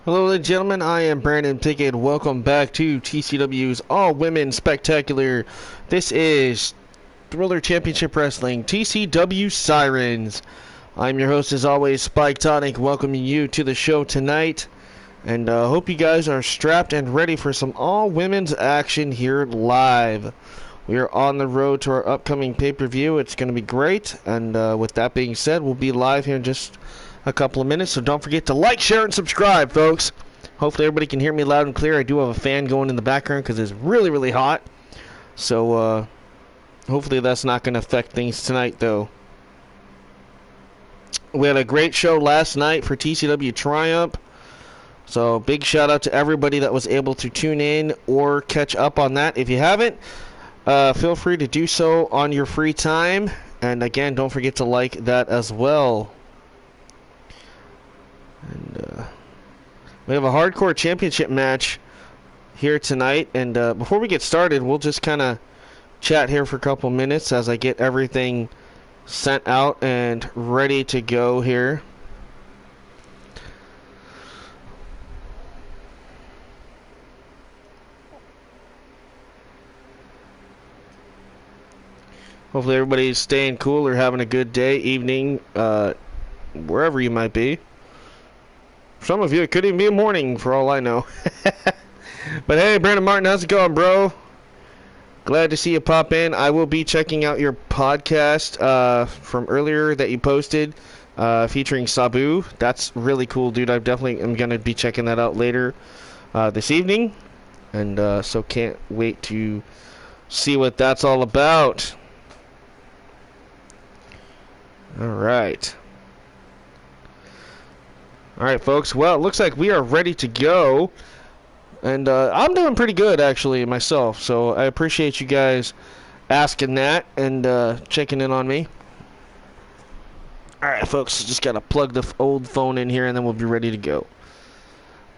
Hello, ladies and gentlemen. I am Brandon Pickett. Welcome back to TCW's All-Women Spectacular. This is Thriller Championship Wrestling, TCW Sirens. I'm your host, as always, Spike Tonic, welcoming you to the show tonight. And hope you guys are strapped and ready for some all-women's action here live. We are on the road to our upcoming pay-per-view. It's going to be great. And with that being said, we'll be live here in just a couple of minutes, so don't forget to like, share, and subscribe, folks. Hopefully everybody can hear me loud and clear. I do have a fan going in the background because it's really, really hot. So, hopefully that's not going to affect things tonight, though. We had a great show last night for TCW Triumph. So, big shout out to everybody that was able to tune in or catch up on that. If you haven't, feel free to do so on your free time. And again, don't forget to like that as well. And we have a hardcore championship match here tonight. And before we get started, we'll just kind of chat here for a couple minutes as I get everything sent out and ready to go here. Hopefully everybody's staying cool or having a good day, evening, wherever you might be. Some of you, it could even be a morning for all I know. But hey, Brandon Martin, how's it going, bro? Glad to see you pop in. I will be checking out your podcast from earlier that you posted featuring Sabu. That's really cool, dude. I definitely am going to be checking that out later this evening. And so can't wait to see what that's all about. All right. Alright, folks, well, it looks like we are ready to go, and I'm doing pretty good, actually, myself, so I appreciate you guys asking that and checking in on me. Alright, folks, just gotta plug the old phone in here, and then we'll be ready to go.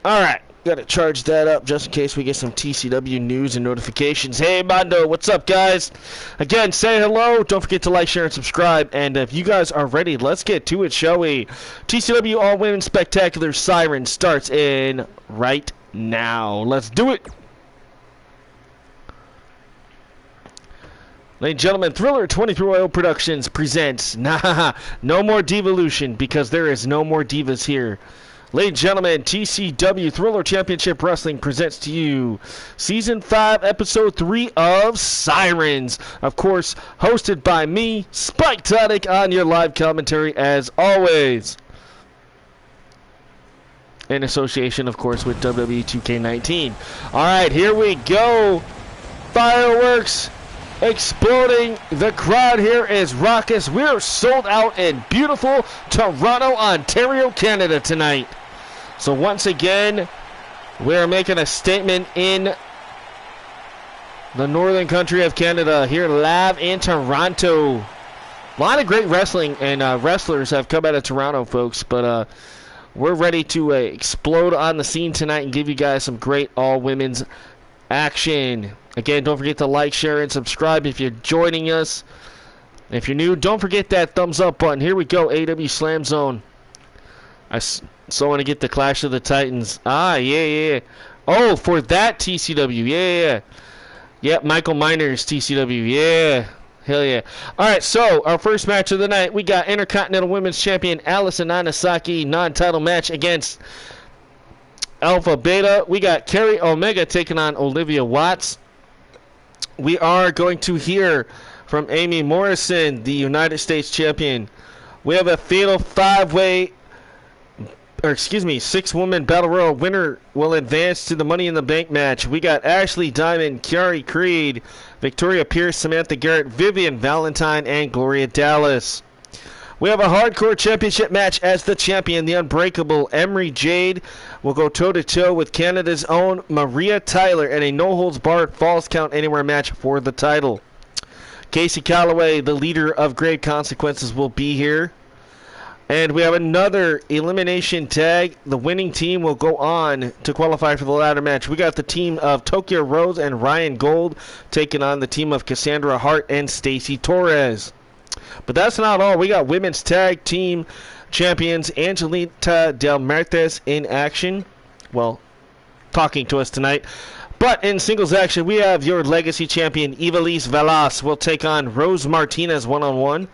Alright, gotta charge that up just in case we get some TCW news and notifications. Hey, Mondo, what's up, guys? Again, say hello. Don't forget to like, share, and subscribe. And if you guys are ready, let's get to it, shall we? TCW All-Women Spectacular Sirens starts in right now. Let's do it. Ladies and gentlemen, Thriller 23 Oil Productions presents no more Divalution, because there is no more divas here. Ladies and gentlemen, TCW Thriller Championship Wrestling presents to you Season 5, Episode 3 of Sirens. Of course, hosted by me, Spike Tonic, on your live commentary as always. In association, of course, with wwe2k19. Alright, here we go. Fireworks exploding. The crowd here is raucous. We're sold out in beautiful Toronto, Ontario, Canada tonight. So once again, we're making a statement in the northern country of Canada, here live in Toronto. A lot of great wrestling and wrestlers have come out of Toronto, folks, but we're ready to explode on the scene tonight and give you guys some great all-women's action. Again, don't forget to like, share, and subscribe if you're joining us. If you're new, don't forget that thumbs up button. Here we go, AW Slam Zone. I so want to get the Clash of the Titans. Yeah. Oh, for that TCW. Yeah. Yep, Michael Miners, TCW. Yeah. Hell yeah. Alright, so our first match of the night, we got Intercontinental Women's Champion Allison Nagasaki, non-title match against Alpha Beta. We got Carrie Omega taking on Olivia Watts. We are going to hear from Amy Morrison, the United States Champion. We have a fatal six-woman Battle Royal. Winner will advance to the Money in the Bank match. We got Ashley Diamond, KIARI Creed, Victoria Pierce, Samantha Garrett, Vivian, Valentine, and Gloria Dallas. We have a hardcore championship match as the champion, the unbreakable Emery Jade, will go toe-to-toe with Canada's own Maria Tyler in a no-holds-barred Falls Count Anywhere match for the title. Casey Calloway, the leader of Grave Consequences, will be here. And we have another elimination tag. The winning team will go on to qualify for the ladder match. We got the team of Tokyo Rose and Ryan Gold taking on the team of Cassandra Hart and Stacy Torres. But that's not all. We got women's tag team champions Angelita Del Martes in action. well, talking to us tonight. But in singles action, we have your legacy champion, Ivelisse Velas, will take on Rose Martinez one-on-one.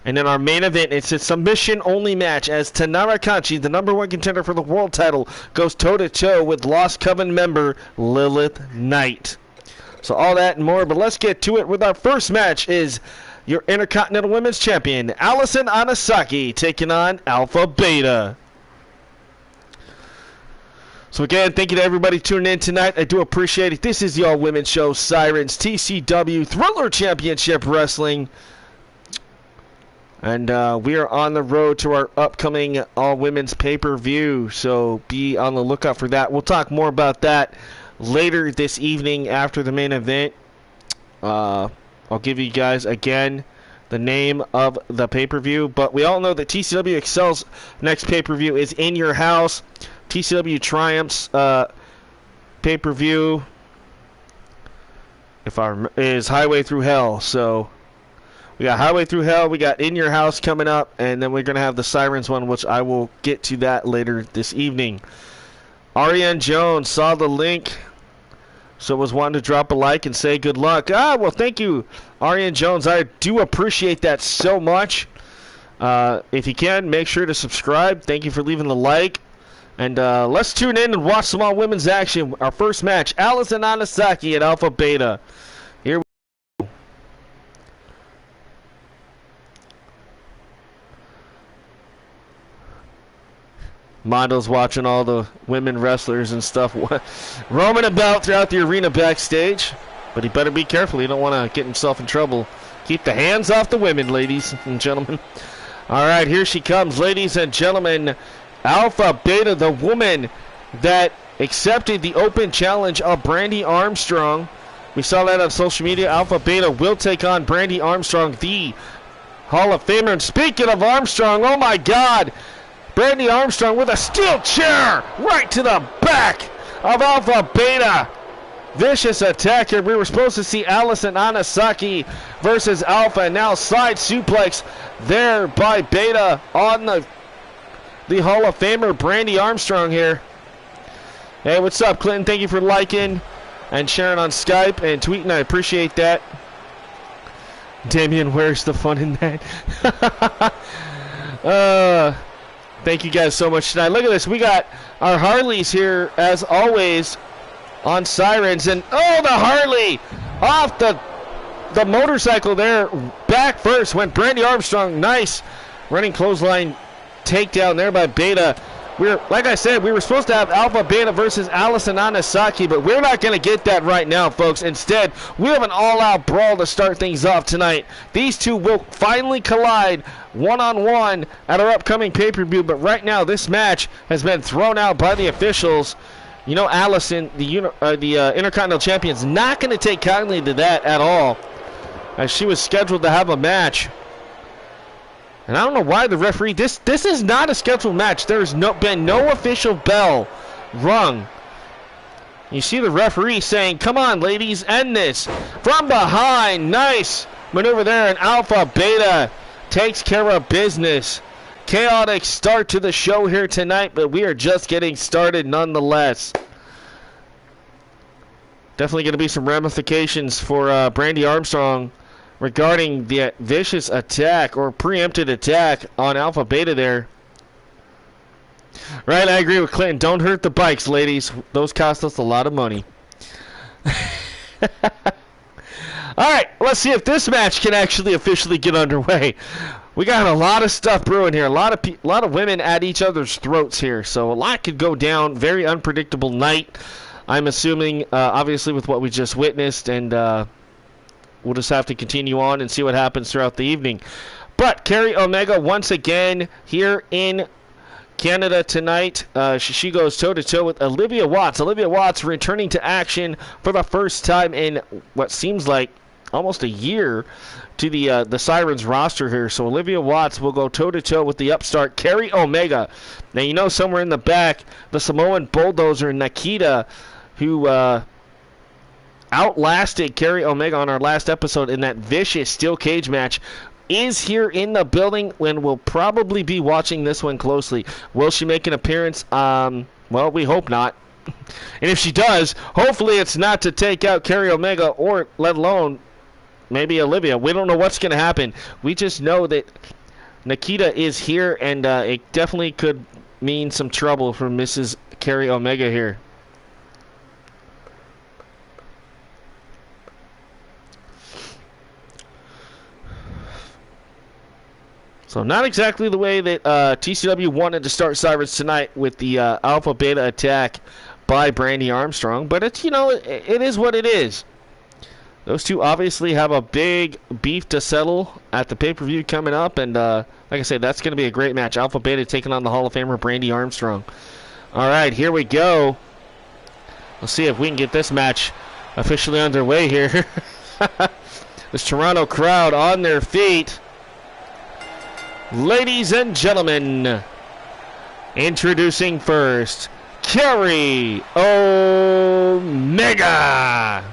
And in our main event, it's a submission-only match as Tanara Kanchi, the #1 contender for the world title, goes toe-to-toe with Lost Coven member Lilith Knight. So all that and more, but let's get to it with our first match is your Intercontinental Women's Champion, Allison Anasaki, taking on Alpha Beta. So again, thank you to everybody tuning in tonight. I do appreciate it. This is the all-women's show, Sirens, TCW Thriller Championship Wrestling. And we are on the road to our upcoming all-women's pay-per-view, so be on the lookout for that. We'll talk more about that later this evening after the main event. I'll give you guys, again, the name of the pay-per-view. But we all know that TCW-EXCEL's next pay-per-view is In Your House. TCW Triumph's pay-per-view is Highway Through Hell, so... We got Highway Through Hell, we got In Your House coming up, and then we're going to have the Sirens one, which I will get to that later this evening. Ariane Jones saw the link, so was wanting to drop a like and say good luck. Well, thank you, Ariane Jones. I do appreciate that so much. If you can, make sure to subscribe. Thank you for leaving the like. And let's tune in and watch some all-women's action. Our first match, Allison Anasaki at Alpha Beta. Here we go. Mondo's watching all the women wrestlers and stuff roaming about throughout the arena backstage. But he better be careful. He don't want to get himself in trouble. Keep the hands off the women, ladies and gentlemen. All right, here she comes, ladies and gentlemen. Alpha Beta, the woman that accepted the open challenge of Brandy Armstrong. We saw that on social media. Alpha Beta will take on Brandy Armstrong, the Hall of Famer. And speaking of Armstrong, oh my God, Brandy Armstrong with a steel chair right to the back of Alpha Beta. Vicious attack here. We were supposed to see Allison Anasaki versus Alpha, and now side suplex there by Beta on the Hall of Famer Brandy Armstrong here. Hey, what's up, Clinton? Thank you for liking and sharing on Skype and tweeting. I appreciate that. Damien, where's the fun in that? Thank you guys so much tonight. Look at this. We got our Harleys here, as always, on Sirens. And, oh, the Harley off the motorcycle there. Back first went Brandy Armstrong. Nice running clothesline takedown there by Beta. Like I said, we were supposed to have Alpha Beta versus Allison Anasaki, but we're not going to get that right now, folks. Instead, we have an all-out brawl to start things off tonight. These two will finally collide one-on-one at our upcoming pay-per-view, but right now this match has been thrown out by the officials. You know, Allison, the Intercontinental Champion, is not going to take kindly to that at all, as she was scheduled to have a match. And I don't know why the referee, this is not a scheduled match. There's been no official bell rung. You see the referee saying, come on, ladies, end this. From behind, nice maneuver there, and Alpha Beta takes care of business. Chaotic start to the show here tonight, but we are just getting started nonetheless. Definitely going to be some ramifications for Brandy Armstrong regarding the vicious attack or preempted attack on Alpha Beta there. Right, I agree with Clinton. Don't hurt the bikes, ladies. Those cost us a lot of money. Alright, let's see if this match can actually officially get underway. We got a lot of stuff brewing here. A lot of women at each other's throats here. So a lot could go down. Very unpredictable night, I'm assuming, obviously, with what we just witnessed. And we'll just have to continue on and see what happens throughout the evening. But KIARI Omega once again here in Canada tonight. She goes toe-to-toe with Olivia Watts. Olivia Watts returning to action for the first time in what seems like almost a year to the Sirens roster here. So Olivia Watts will go toe-to-toe with the upstart KIARI Omega. Now, you know, somewhere in the back, the Samoan bulldozer Nikita, who outlasted KIARI Omega on our last episode in that vicious steel cage match, is here in the building and will probably be watching this one closely. Will she make an appearance? Well, we hope not. And if she does, hopefully it's not to take out KIARI Omega or let alone maybe Olivia. We don't know what's going to happen. We just know that Nikita is here, and it definitely could mean some trouble for Mrs. KIARI Omega here. So not exactly the way that TCW wanted to start Sirens tonight with the alpha beta attack by Brandy Armstrong, but it's, you know, it is what it is. Those two obviously have a big beef to settle at the pay-per-view coming up, and like I said, that's going to be a great match. Alpha Beta taking on the Hall of Famer Brandy Armstrong. All right, here we go. Let's see if we can get this match officially underway here. This Toronto crowd on their feet. Ladies and gentlemen, introducing first, KIARI Omega.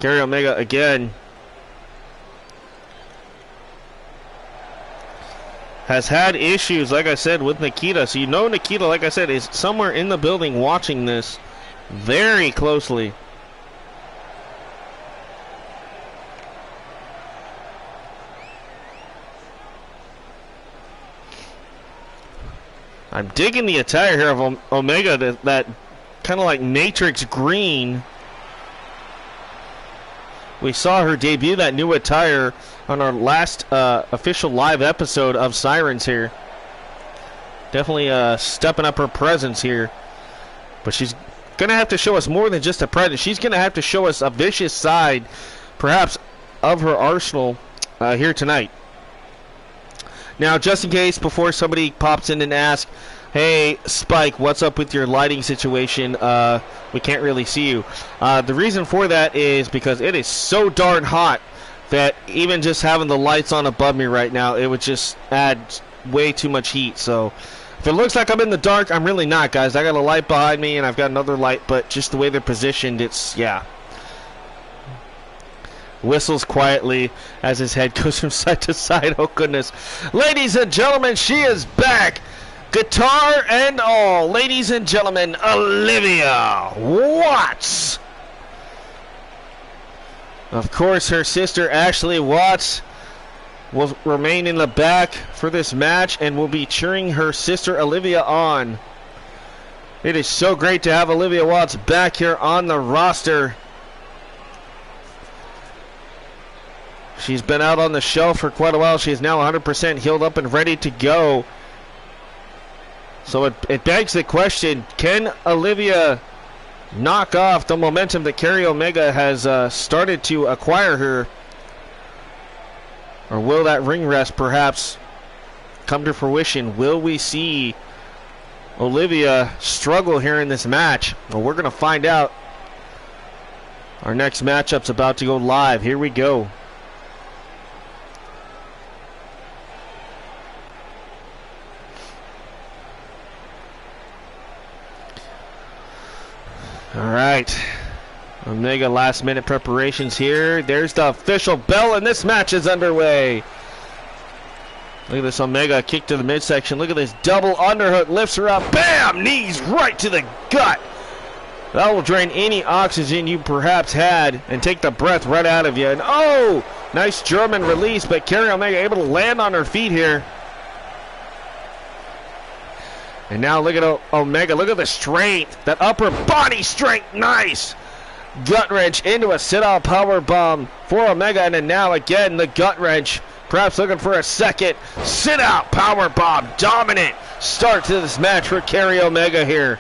KIARI Omega again has had issues, like I said, with Nikita. So you know Nikita, like I said, is somewhere in the building watching this very closely. I'm digging the attire here of Omega, that kind of like matrix green. We saw her debut that new attire on our last official live episode of Sirens here. Definitely stepping up her presence here. But she's going to have to show us more than just a presence. She's going to have to show us a vicious side, perhaps, of her arsenal here tonight. Now, just in case, before somebody pops in and asks, hey, Spike, what's up with your lighting situation? We can't really see you. The reason for that is because it is so darn hot that even just having the lights on above me right now, it would just add way too much heat. So if it looks like I'm in the dark, I'm really not, guys. I got a light behind me, and I've got another light, but just the way they're positioned, it's, yeah. Whistles quietly as his head goes from side to side. Oh, goodness. Ladies and gentlemen, she is back. Guitar and all. Ladies and gentlemen, Olivia Watts. Of course, her sister Ashley Watts will remain in the back for this match and will be cheering her sister Olivia on. It is so great to have Olivia Watts back here on the roster. She's been out on the shelf for quite a while. She is now 100% healed up and ready to go. So it begs the question, can Olivia knock off the momentum that KIARI Omega has started to acquire her? Or will that ring rest perhaps come to fruition? Will we see Olivia struggle here in this match? Well, we're going to find out. Our next matchup's about to go live. Here we go. All right, Omega last minute preparations here. There's the official bell, and this match is underway. Look at this Omega kick to the midsection. Look at this double underhook, lifts her up. Bam! Knees right to the gut. That will drain any oxygen you perhaps had and take the breath right out of you. And oh, nice German release, but KIARI Omega able to land on her feet here. And now look at Omega. Look at the strength. That upper body strength. Nice. Gut wrench into a sit-out power bomb for Omega. And then now again the gut wrench. Perhaps looking for a second sit-out power bomb. Dominant start to this match for KIARI Omega here.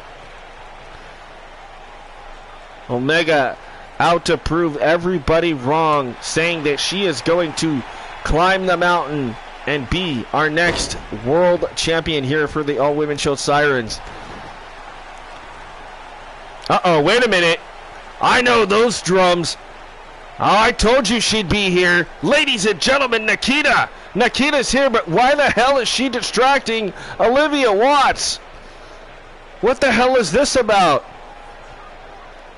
Omega out to prove everybody wrong, saying that she is going to climb the mountain and be our next world champion here for the all-women show Sirens. Uh-oh, wait a minute. I know those drums. Oh, I told you she'd be here. Ladies and gentlemen, Nikita. Nikita's here, but why the hell is she distracting Olivia Watts? What the hell is this about?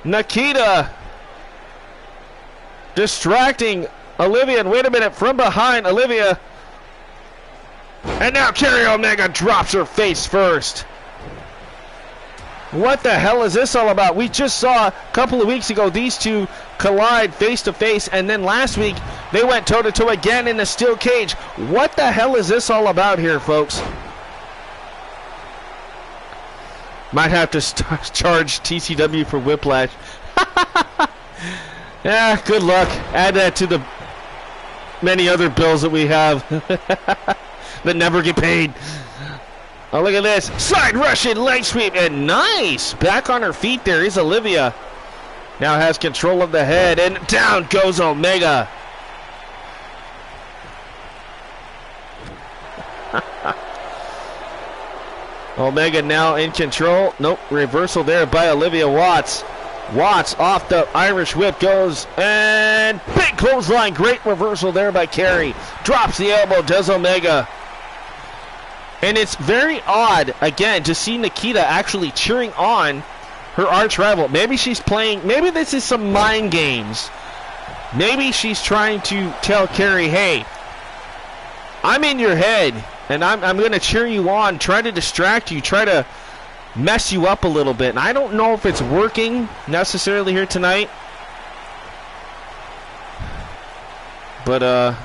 Nikita distracting Olivia, and wait a minute, from behind Olivia. And now KIARI Omega drops her face first. What the hell is this all about? We just saw a couple of weeks ago these two collide face to face, and then last week they went toe to toe again in a steel cage. What the hell is this all about here, folks? Might have to charge TCW for whiplash. Yeah, good luck. Add that to the many other bills that we have that never get paid. Oh, look at this. Side Russian leg sweep, and nice. Back on her feet there is Olivia. Now has control of the head, and down goes Omega. Omega now in control. Nope, reversal there by Olivia Watts. Watts off the Irish whip goes, and big clothesline. Great reversal there by KIARI. Drops the elbow, does Omega. And it's very odd, again, to see Nikita actually cheering on her arch rival. Maybe she's playing, maybe this is some mind games. Maybe she's trying to tell KIARI, hey, I'm in your head, and I'm going to cheer you on, try to distract you, try to mess you up a little bit. And I don't know if it's working necessarily here tonight. But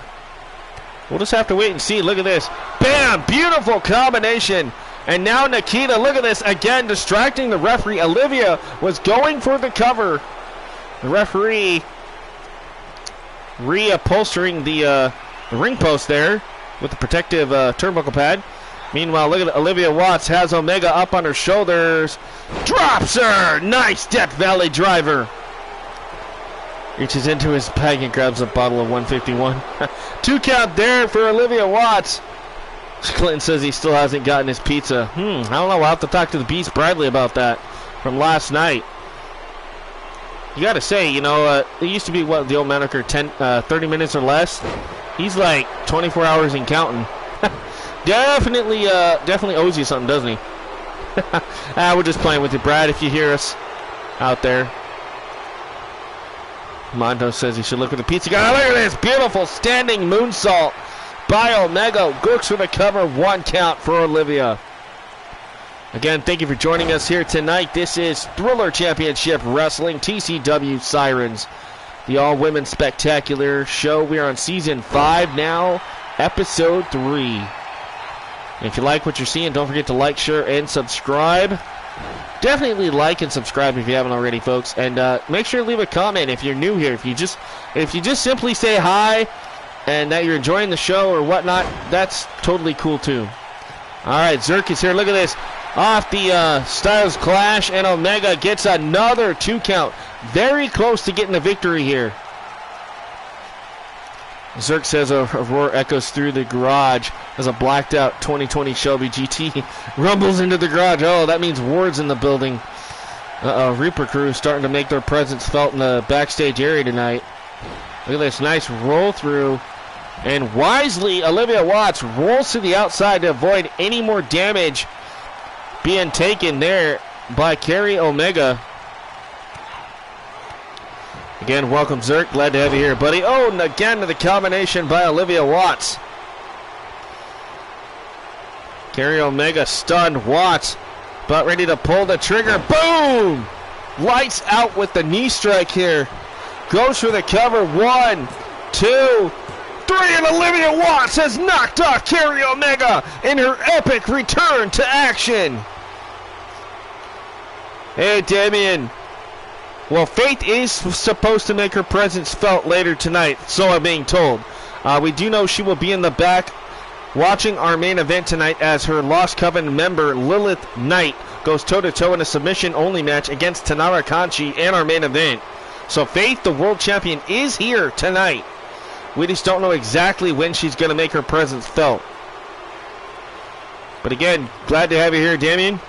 we'll just have to wait and see. Look at this. Bam! Beautiful combination. And now Nikita, look at this, again distracting the referee. Olivia was going for the cover. The referee reupholstering the ring post there with the protective turnbuckle pad. Meanwhile, look at Olivia Watts has Omega up on her shoulders. Drops her! Nice Death Valley driver. Reaches into his bag and grabs a bottle of 151. 2 count there for Olivia Watts. Clinton says he still hasn't gotten his pizza. I don't know. We'll have to talk to the Beast Bradley about that from last night. You got to say, you know, it used to be, what, the old moniker, 30 minutes or less. He's like 24 hours and counting. Definitely owes you something, doesn't he? We're just playing with you, Brad, if you hear us out there. Mondo says he should look at the pizza guy. Look at this beautiful standing moonsault by Omega. Gooks for the cover. 1 count for Olivia. Again, thank you for joining us here tonight. This is Thriller Championship Wrestling, TCW Sirens, the all-women spectacular show. We are on Season 5 now, Episode 3. If you like what you're seeing, don't forget to like, share, and subscribe. Definitely like and subscribe if you haven't already, folks. And make sure to leave a comment if you're new here. If you just simply say hi and that you're enjoying the show or whatnot, that's totally cool too. All right, Zerk is here. Look at this. Off the Styles Clash, and Omega gets another 2 count. Very close to getting the victory here. Zerk says a roar echoes through the garage as a blacked out 2020 Shelby GT rumbles into the garage. Oh, that means Ward's in the building. Reaper crew starting to make their presence felt in the backstage area tonight. Look at this nice roll through. And wisely, Olivia Watts rolls to the outside to avoid any more damage being taken there by KIARI Omega. Again, welcome, Zerk. Glad to have you here, buddy. Oh, and again, the combination by Olivia Watts. KIARI Omega stunned. Watts about ready to pull the trigger. Boom! Lights out with the knee strike here. Goes for the cover. 1, 2, 3, and Olivia Watts has knocked off KIARI Omega in her epic return to action. Hey, Damien. Well, Faith is supposed to make her presence felt later tonight, so I'm being told. We do know she will be in the back watching our main event tonight as her Lost Coven member, Lilith Knight, goes toe-to-toe in a submission-only match against Tanara Kanchi in our main event. So Faith, the world champion, is here tonight. We just don't know exactly when she's going to make her presence felt. But again, glad to have you here, Damien.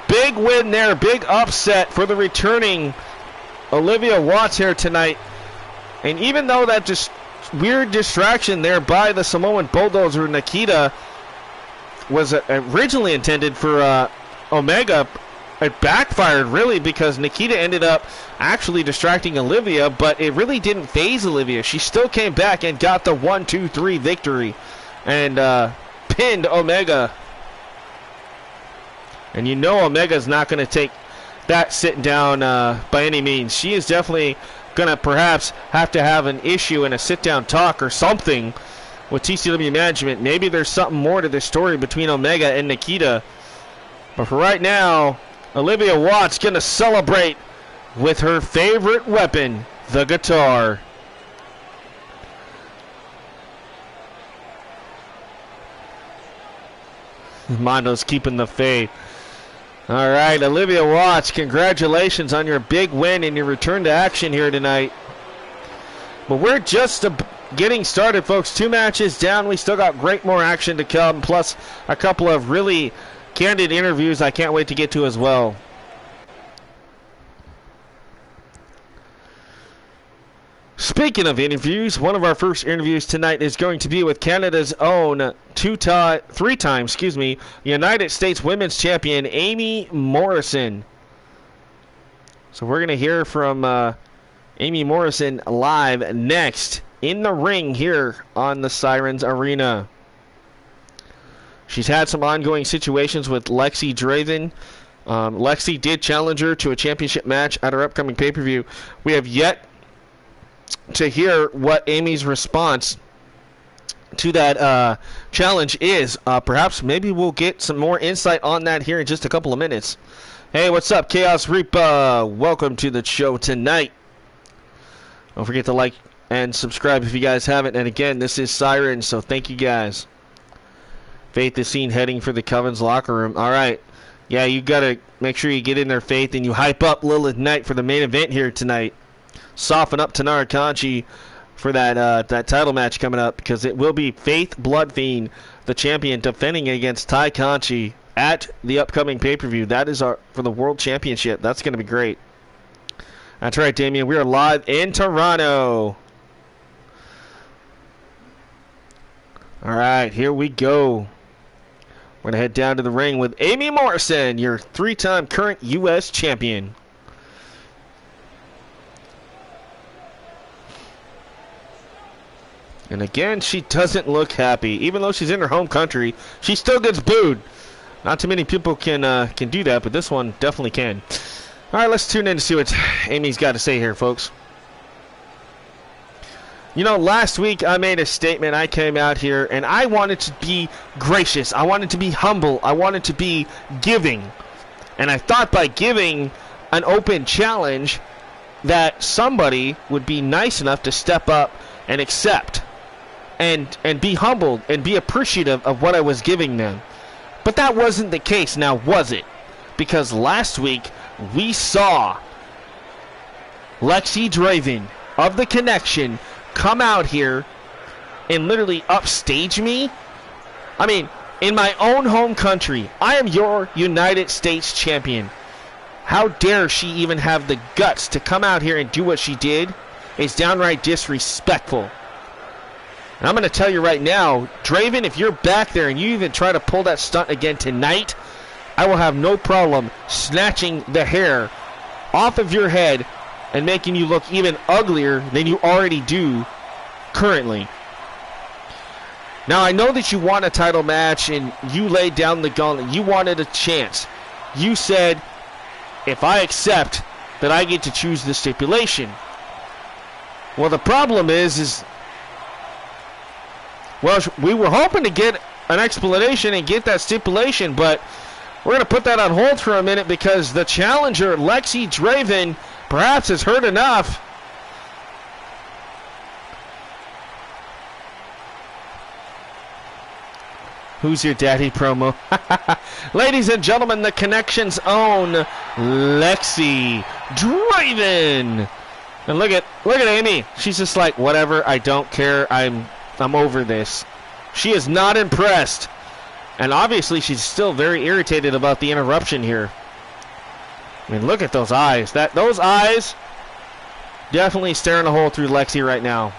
Big win there, big upset for the returning Olivia Watts here tonight. And even though that just weird distraction there by the Samoan Bulldozer Nikita was originally intended for Omega, it backfired really, because Nikita ended up actually distracting Olivia, but it really didn't phase Olivia. She still came back and got the 1-2-3 victory and pinned Omega. And you know Omega's not going to take that sitting down by any means. She is definitely going to perhaps have to have an issue and a sit-down talk or something with TCW management. Maybe there's something more to this story between Omega and Nikita. But for right now, Olivia Watts going to celebrate with her favorite weapon, the guitar. Mondo's keeping the faith. All right, Olivia Watts, congratulations on your big win and your return to action here tonight. But we're just getting started, folks. 2 matches down. We still got great more action to come, plus a couple of really candid interviews I can't wait to get to as well. Speaking of interviews, one of our first interviews tonight is going to be with Canada's own three-time United States Women's Champion, Amy Morrison. So we're going to hear from Amy Morrison live next in the ring here on the Sirens Arena. She's had some ongoing situations with Lexi Draven. Lexi did challenge her to a championship match at our upcoming pay-per-view. We have yet to hear what Amy's response to that challenge is. Perhaps maybe we'll get some more insight on that here in just a couple of minutes. Hey, what's up, Chaos Reaper? Welcome to the show tonight. Don't forget to like and subscribe if you guys haven't. And again, this is Siren, so thank you guys. Faith is seen heading for the Coven's locker room. All right. Yeah, you got to make sure you get in there, Faith, and you hype up Lilith Knight for the main event here tonight. Soften up Tanara Kanchi for that title match coming up, because it will be Faith Bloodfiend, the champion, defending against Ty Kanchi at the upcoming pay-per-view. That is for the World Championship. That's going to be great. That's right, Damien. We are live in Toronto. All right, here we go. We're going to head down to the ring with Amy Morrison, your 3-time current U.S. champion. And again, she doesn't look happy. Even though she's in her home country, she still gets booed. Not too many people can do that, but this one definitely can. All right, let's tune in to see what Amy's got to say here, folks. You know, last week I made a statement. I came out here and I wanted to be gracious. I wanted to be humble. I wanted to be giving. And I thought by giving an open challenge that somebody would be nice enough to step up and accept. And be humbled and be appreciative of what I was giving them. But that wasn't the case, now was it? Because last week we saw Lexi Draven of the Connection come out here and literally upstage me. I mean, in my own home country, I am your United States champion. How dare she even have the guts to come out here and do what she did? It's downright disrespectful. And I'm going to tell you right now, Draven, if you're back there and you even try to pull that stunt again tonight, I will have no problem snatching the hair off of your head and making you look even uglier than you already do currently. Now, I know that you want a title match and you laid down the gauntlet. You wanted a chance. You said, if I accept, that I get to choose the stipulation. Well, the problem is well, we were hoping to get an explanation and get that stipulation, but we're going to put that on hold for a minute because the challenger, Lexi Draven, perhaps has heard enough. Who's your daddy promo? Ladies and gentlemen, the Connection's own Lexi Draven. And look at Amy. She's just like, whatever, I don't care. I'm over this. She is not impressed. And obviously she's still very irritated about the interruption here. I mean, look at those eyes. Those eyes definitely staring a hole through Lexi right now.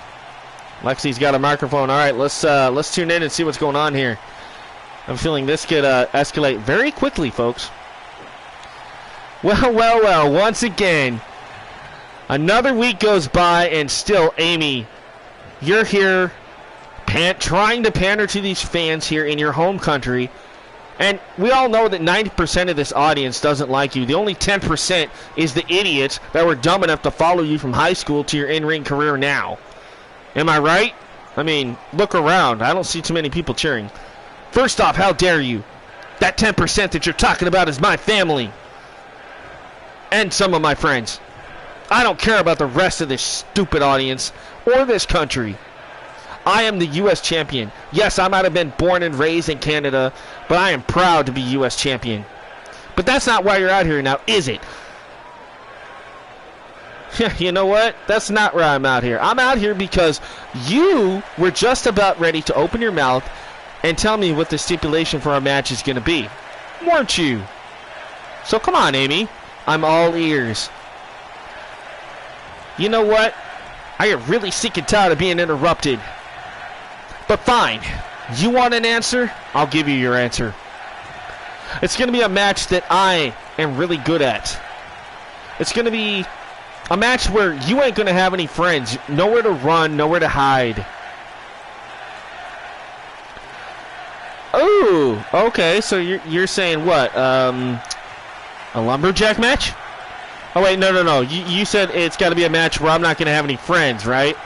Lexi's got a microphone. All right, let's tune in and see what's going on here. I'm feeling this could escalate very quickly, folks. Well, once again, another week goes by, and still, Amy, you're here trying to pander to these fans here in your home country. And we all know that 90% of this audience doesn't like you. The only 10% is the idiots that were dumb enough to follow you from high school to your in-ring career now. Am I right? I mean, look around. I don't see too many people cheering. First off, how dare you? That 10% that you're talking about is my family. And some of my friends. I don't care about the rest of this stupid audience or this country. I am the U.S. champion. Yes, I might have been born and raised in Canada, but I am proud to be U.S. champion. But that's not why you're out here now, is it? You know what? That's not why I'm out here. I'm out here because you were just about ready to open your mouth and tell me what the stipulation for our match is going to be. Weren't you? So come on, Amy. I'm all ears. You know what? I am really sick and tired of being interrupted. But fine. You want an answer? I'll give you your answer. It's going to be a match that I am really good at. It's going to be a match where you ain't going to have any friends. Nowhere to run, nowhere to hide. Oh, okay. So you're saying what? A lumberjack match? Oh, wait, no. You said it's got to be a match where I'm not going to have any friends, right?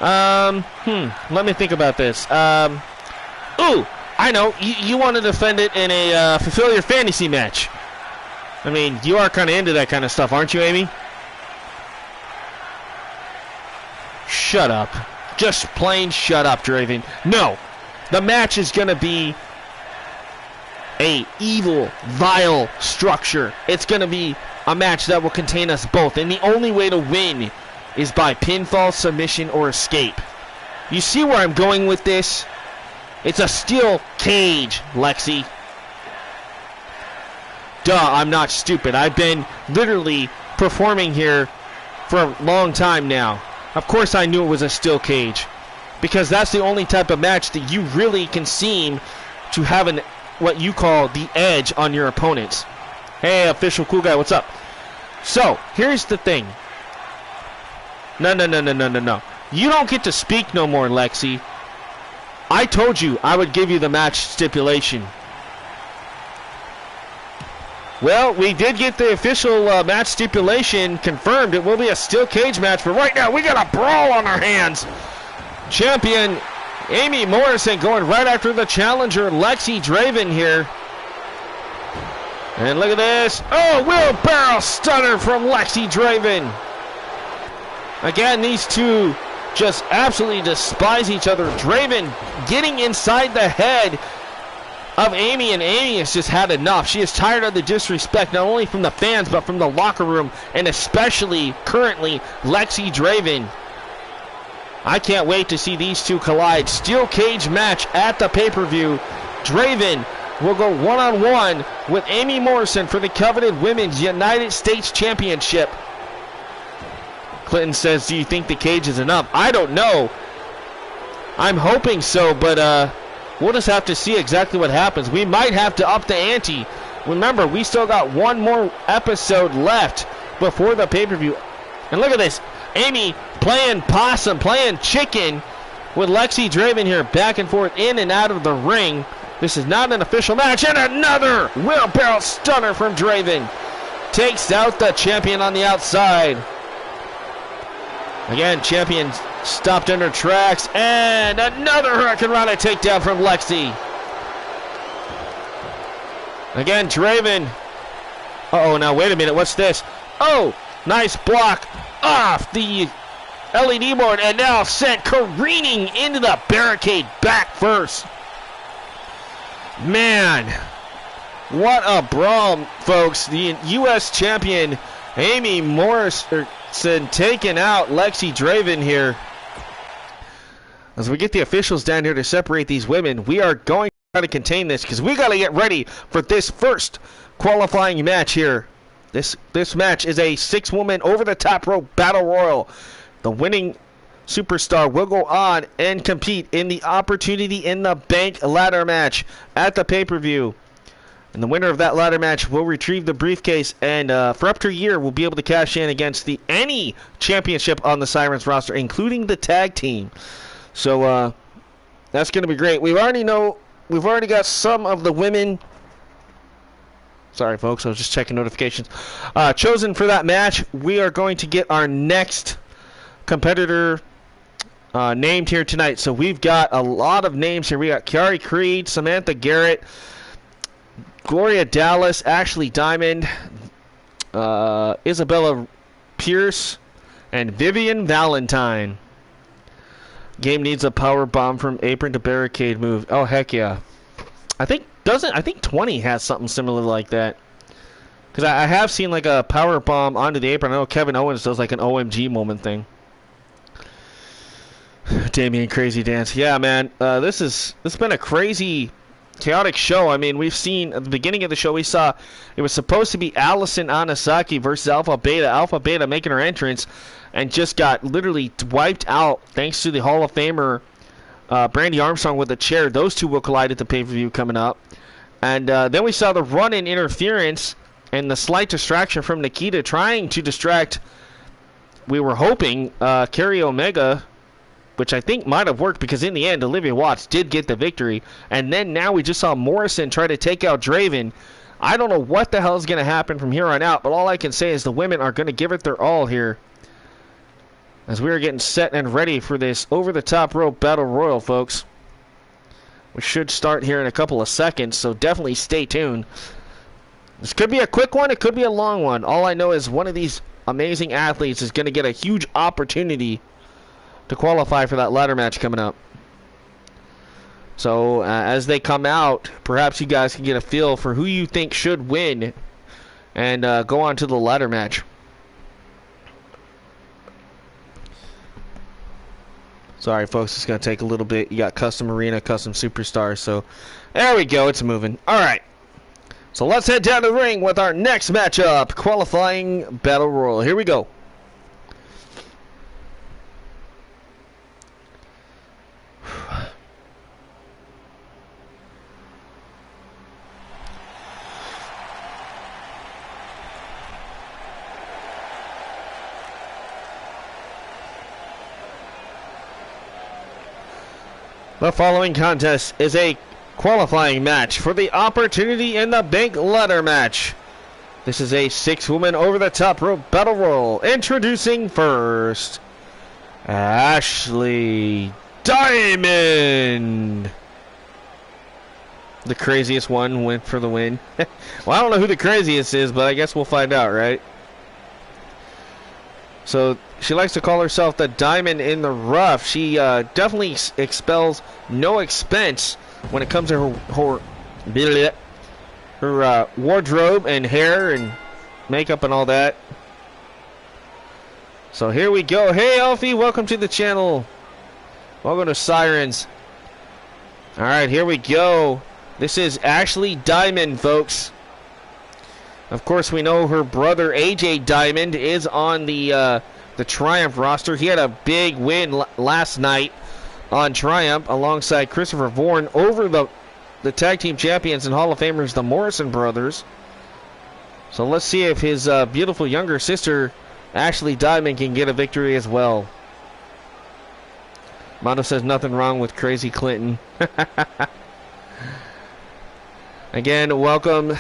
Let me think about this. Ooh, I know. You want to defend it in a fulfill your fantasy match. I mean, you are kind of into that kind of stuff, aren't you, Amy? Shut up. Just plain shut up, Draven. No. The match is going to be a evil, vile structure. It's going to be a match that will contain us both. And the only way to win is by pinfall, submission, or escape. You see where I'm going with this? It's a steel cage, Lexi. Duh, I'm not stupid. I've been literally performing here for a long time now. Of course I knew it was a steel cage, because that's the only type of match that you really can seem to have what you call the edge on your opponents. Hey, official cool guy, what's up? So, here's the thing. No. You don't get to speak no more, Lexi. I told you I would give you the match stipulation. Well, we did get the official match stipulation confirmed. It will be a steel cage match, but right now we got a brawl on our hands. Champion Amy Morrison going right after the challenger, Lexi Draven here. And look at this. Oh, wheelbarrow stunner from Lexi Draven. Again, these two just absolutely despise each other. Draven getting inside the head of Amy, and Amy has just had enough. She is tired of the disrespect, not only from the fans, but from the locker room, and especially, currently, Lexi Draven. I can't wait to see these two collide. Steel cage match at the pay-per-view. Draven will go one-on-one with Amy Morrison for the coveted Women's United States Championship. Clinton says, do you think the cage is enough? I don't know. I'm hoping so, but we'll just have to see exactly what happens. We might have to up the ante. Remember, we still got one more episode left before the pay-per-view. And look at this. Amy playing possum, playing chicken with Lexi Draven here, back and forth, in and out of the ring. This is not an official match. And another wheelbarrow stunner from Draven. Takes out the champion on the outside. Again, champion stopped in her tracks. And another Hurricane Rana takedown from Lexi. Again, Draven. Uh-oh, now wait a minute. What's this? Oh, nice block off the LED board. And now sent careening into the barricade back first. Man, what a brawl, folks. The U.S. champion, Amy Morrison, taking out Lexi Draven here. As we get the officials down here to separate these women, we are going to try to contain this because we got to get ready for this first qualifying match here. This match is a 6-woman over-the-top rope battle royal. The winning superstar will go on and compete in the Opportunity in the Bank ladder match at the pay-per-view. And the winner of that ladder match will retrieve the briefcase, and for up to a year, will be able to cash in against any championship on the Sirens roster, including the tag team. So that's going to be great. We've already got some of the women. Sorry, folks, I was just checking notifications. Chosen for that match. We are going to get our next competitor named here tonight. So we've got a lot of names here. We got KIARI Creed, Samantha Garrett, Gloria Dallas, Ashley Diamond, Isabella Pierce, and Vivian Valentine. Game needs a power bomb from apron to barricade move. Oh, heck yeah. I think 20 has something similar like that. Because I have seen like a power bomb onto the apron. I know Kevin Owens does like an OMG moment thing. Damien Crazy Dance. Yeah, man. This has been a crazy, chaotic show. I mean, we've seen at the beginning of the show, we saw it was supposed to be Allison Anasaki versus Alpha Beta. Alpha Beta making her entrance and just got literally wiped out thanks to the Hall of Famer Brandy Armstrong with a chair. Those two will collide at the pay-per-view coming up. And then we saw the run-in interference and the slight distraction from Nikita trying to distract, we were hoping, Kenny Omega, which I think might have worked because in the end, Olivia Watts did get the victory. And then now we just saw Morrison try to take out Draven. I don't know what the hell is going to happen from here on out, but all I can say is the women are going to give it their all here as we are getting set and ready for this over-the-top rope battle royal, folks. We should start here in a couple of seconds, so definitely stay tuned. This could be a quick one, it could be a long one. All I know is one of these amazing athletes is going to get a huge opportunity to qualify for that ladder match coming up. So as they come out, perhaps you guys can get a feel for who you think should win and go on to the ladder match. Sorry, folks, it's going to take a little bit. You got custom arena, custom superstar. So there we go. It's moving. All right. So let's head down to the ring with our next matchup, qualifying battle royal. Here we go. The following contest is a qualifying match for the opportunity in the big ladder match. This is a 6-woman over-the-top rope battle royal. Introducing first, Ashley Diamond. The craziest one went for the win. Well, I don't know who the craziest is, but I guess we'll find out, right? So she likes to call herself the diamond in the rough. She definitely expels no expense when it comes to her wardrobe and hair and makeup and all that. So here we go. Hey, Alfie, welcome to the channel. Welcome to Sirens. All right, here we go. This is Ashley Diamond, folks. Of course, we know her brother AJ Diamond is on the Triumph roster. He had a big win last night on Triumph alongside Christopher Vaughan over the tag team champions and Hall of Famers, the Morrison brothers. So let's see if his beautiful younger sister, Ashley Diamond, can get a victory as well. Mondo says nothing wrong with Crazy Clinton. Again, welcome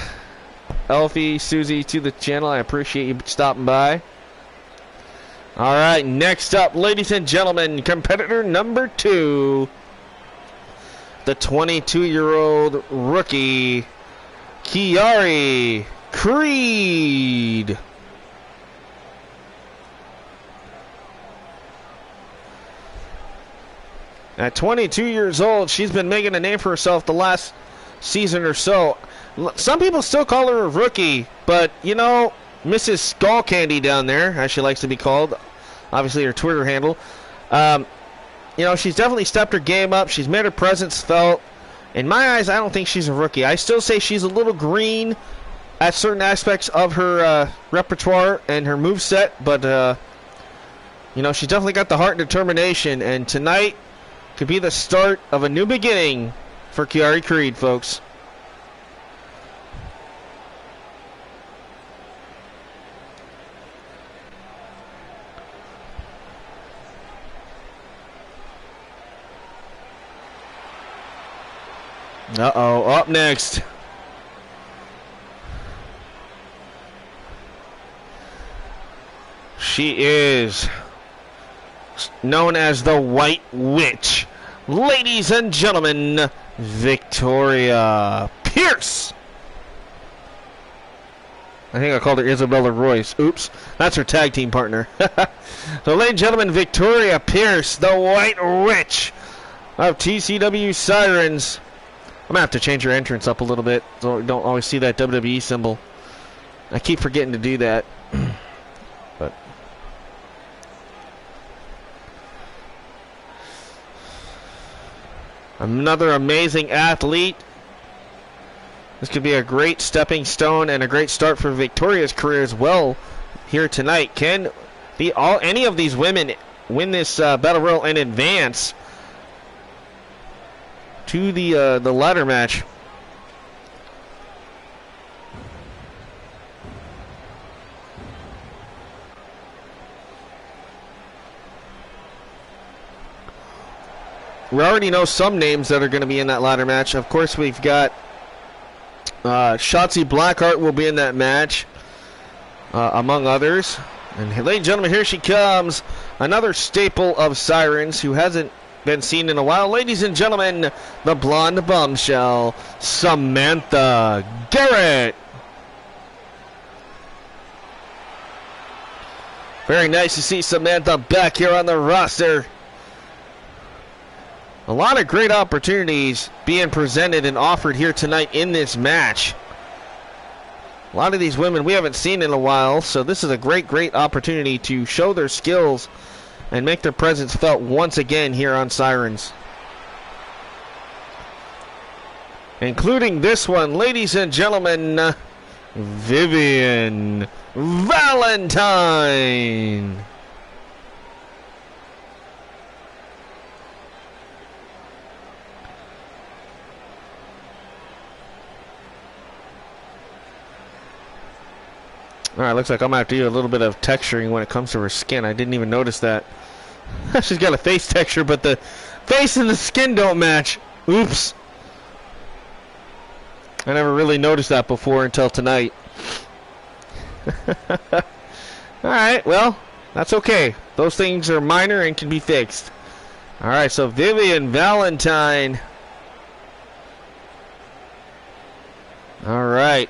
Elfie, Susie to the channel. I appreciate you stopping by. All right, next up, ladies and gentlemen, competitor number 2, the 22-year-old rookie, KIARI Creed. At 22 years old, she's been making a name for herself the last season or so. Some people still call her a rookie, but, you know, Mrs. Skull Candy down there, as she likes to be called, obviously her Twitter handle, you know, she's definitely stepped her game up. She's made her presence felt. In my eyes, I don't think she's a rookie. I still say she's a little green at certain aspects of her repertoire and her moveset, but, you know, she's definitely got the heart and determination, and tonight could be the start of a new beginning for KIARI Creed, folks. Uh-oh, up next. She is known as the White Witch. Ladies and gentlemen, Victoria Pierce. I think I called her Isabella Royce. Oops, that's her tag team partner. So, ladies and gentlemen, Victoria Pierce, the White Witch of TCW Sirens. I'm going to have to change her entrance up a little bit so I don't always see that WWE symbol. I keep forgetting to do that. But another amazing athlete. This could be a great stepping stone and a great start for Victoria's career as well here tonight. Can any of these women win this Battle Royal and advance to the ladder match? We already know some names that are going to be in that ladder match. Of course, we've got Shotzi Blackheart will be in that match, among others. And ladies and gentlemen, here she comes. Another staple of Sirens who hasn't been seen in a while. Ladies and gentlemen, the blonde bombshell, Samantha Garrett. Very nice to see Samantha back here on the roster. A lot of great opportunities being presented and offered here tonight in this match. A lot of these women we haven't seen in a while, so this is a great opportunity to show their skills and make their presence felt once again here on Sirens. Including this one, ladies and gentlemen, Vivian Valentine. Alright, looks like I'm going to have to do a little bit of texturing when it comes to her skin. I didn't even notice that. She's got a face texture, but the face and the skin don't match. Oops. I never really noticed that before until tonight. Alright, well, that's okay. Those things are minor and can be fixed. Alright, so Vivian Valentine. Alright.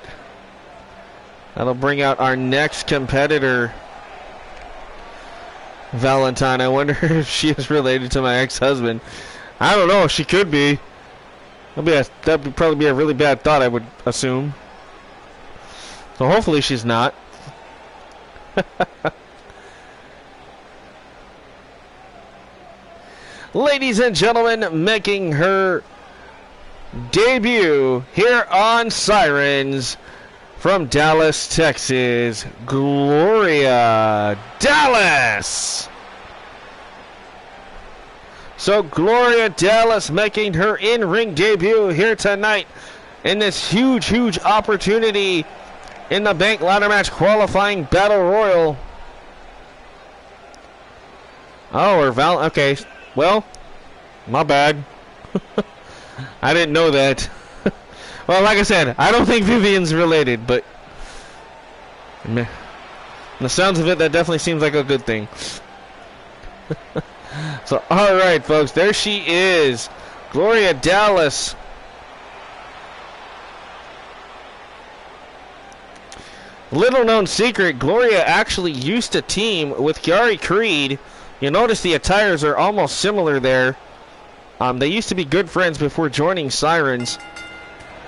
That'll bring out our next competitor, Valentine. I wonder if she is related to my ex-husband. I don't know. She could be. That would probably be a really bad thought, I would assume. So hopefully she's not. Ladies and gentlemen, making her debut here on Sirens, from Dallas, Texas, Gloria Dallas. So Gloria Dallas making her in-ring debut here tonight in this huge opportunity in the Bank Ladder Match qualifying Battle Royal. Oh, okay. Well, my bad. I didn't know that. Well, like I said, I don't think Vivian's related, but from the sounds of it, that definitely seems like a good thing. So, alright, folks, there she is. Gloria Dallas. Little known secret, Gloria actually used to team with KIARI Creed. You notice the attires are almost similar there. They used to be good friends before joining Sirens.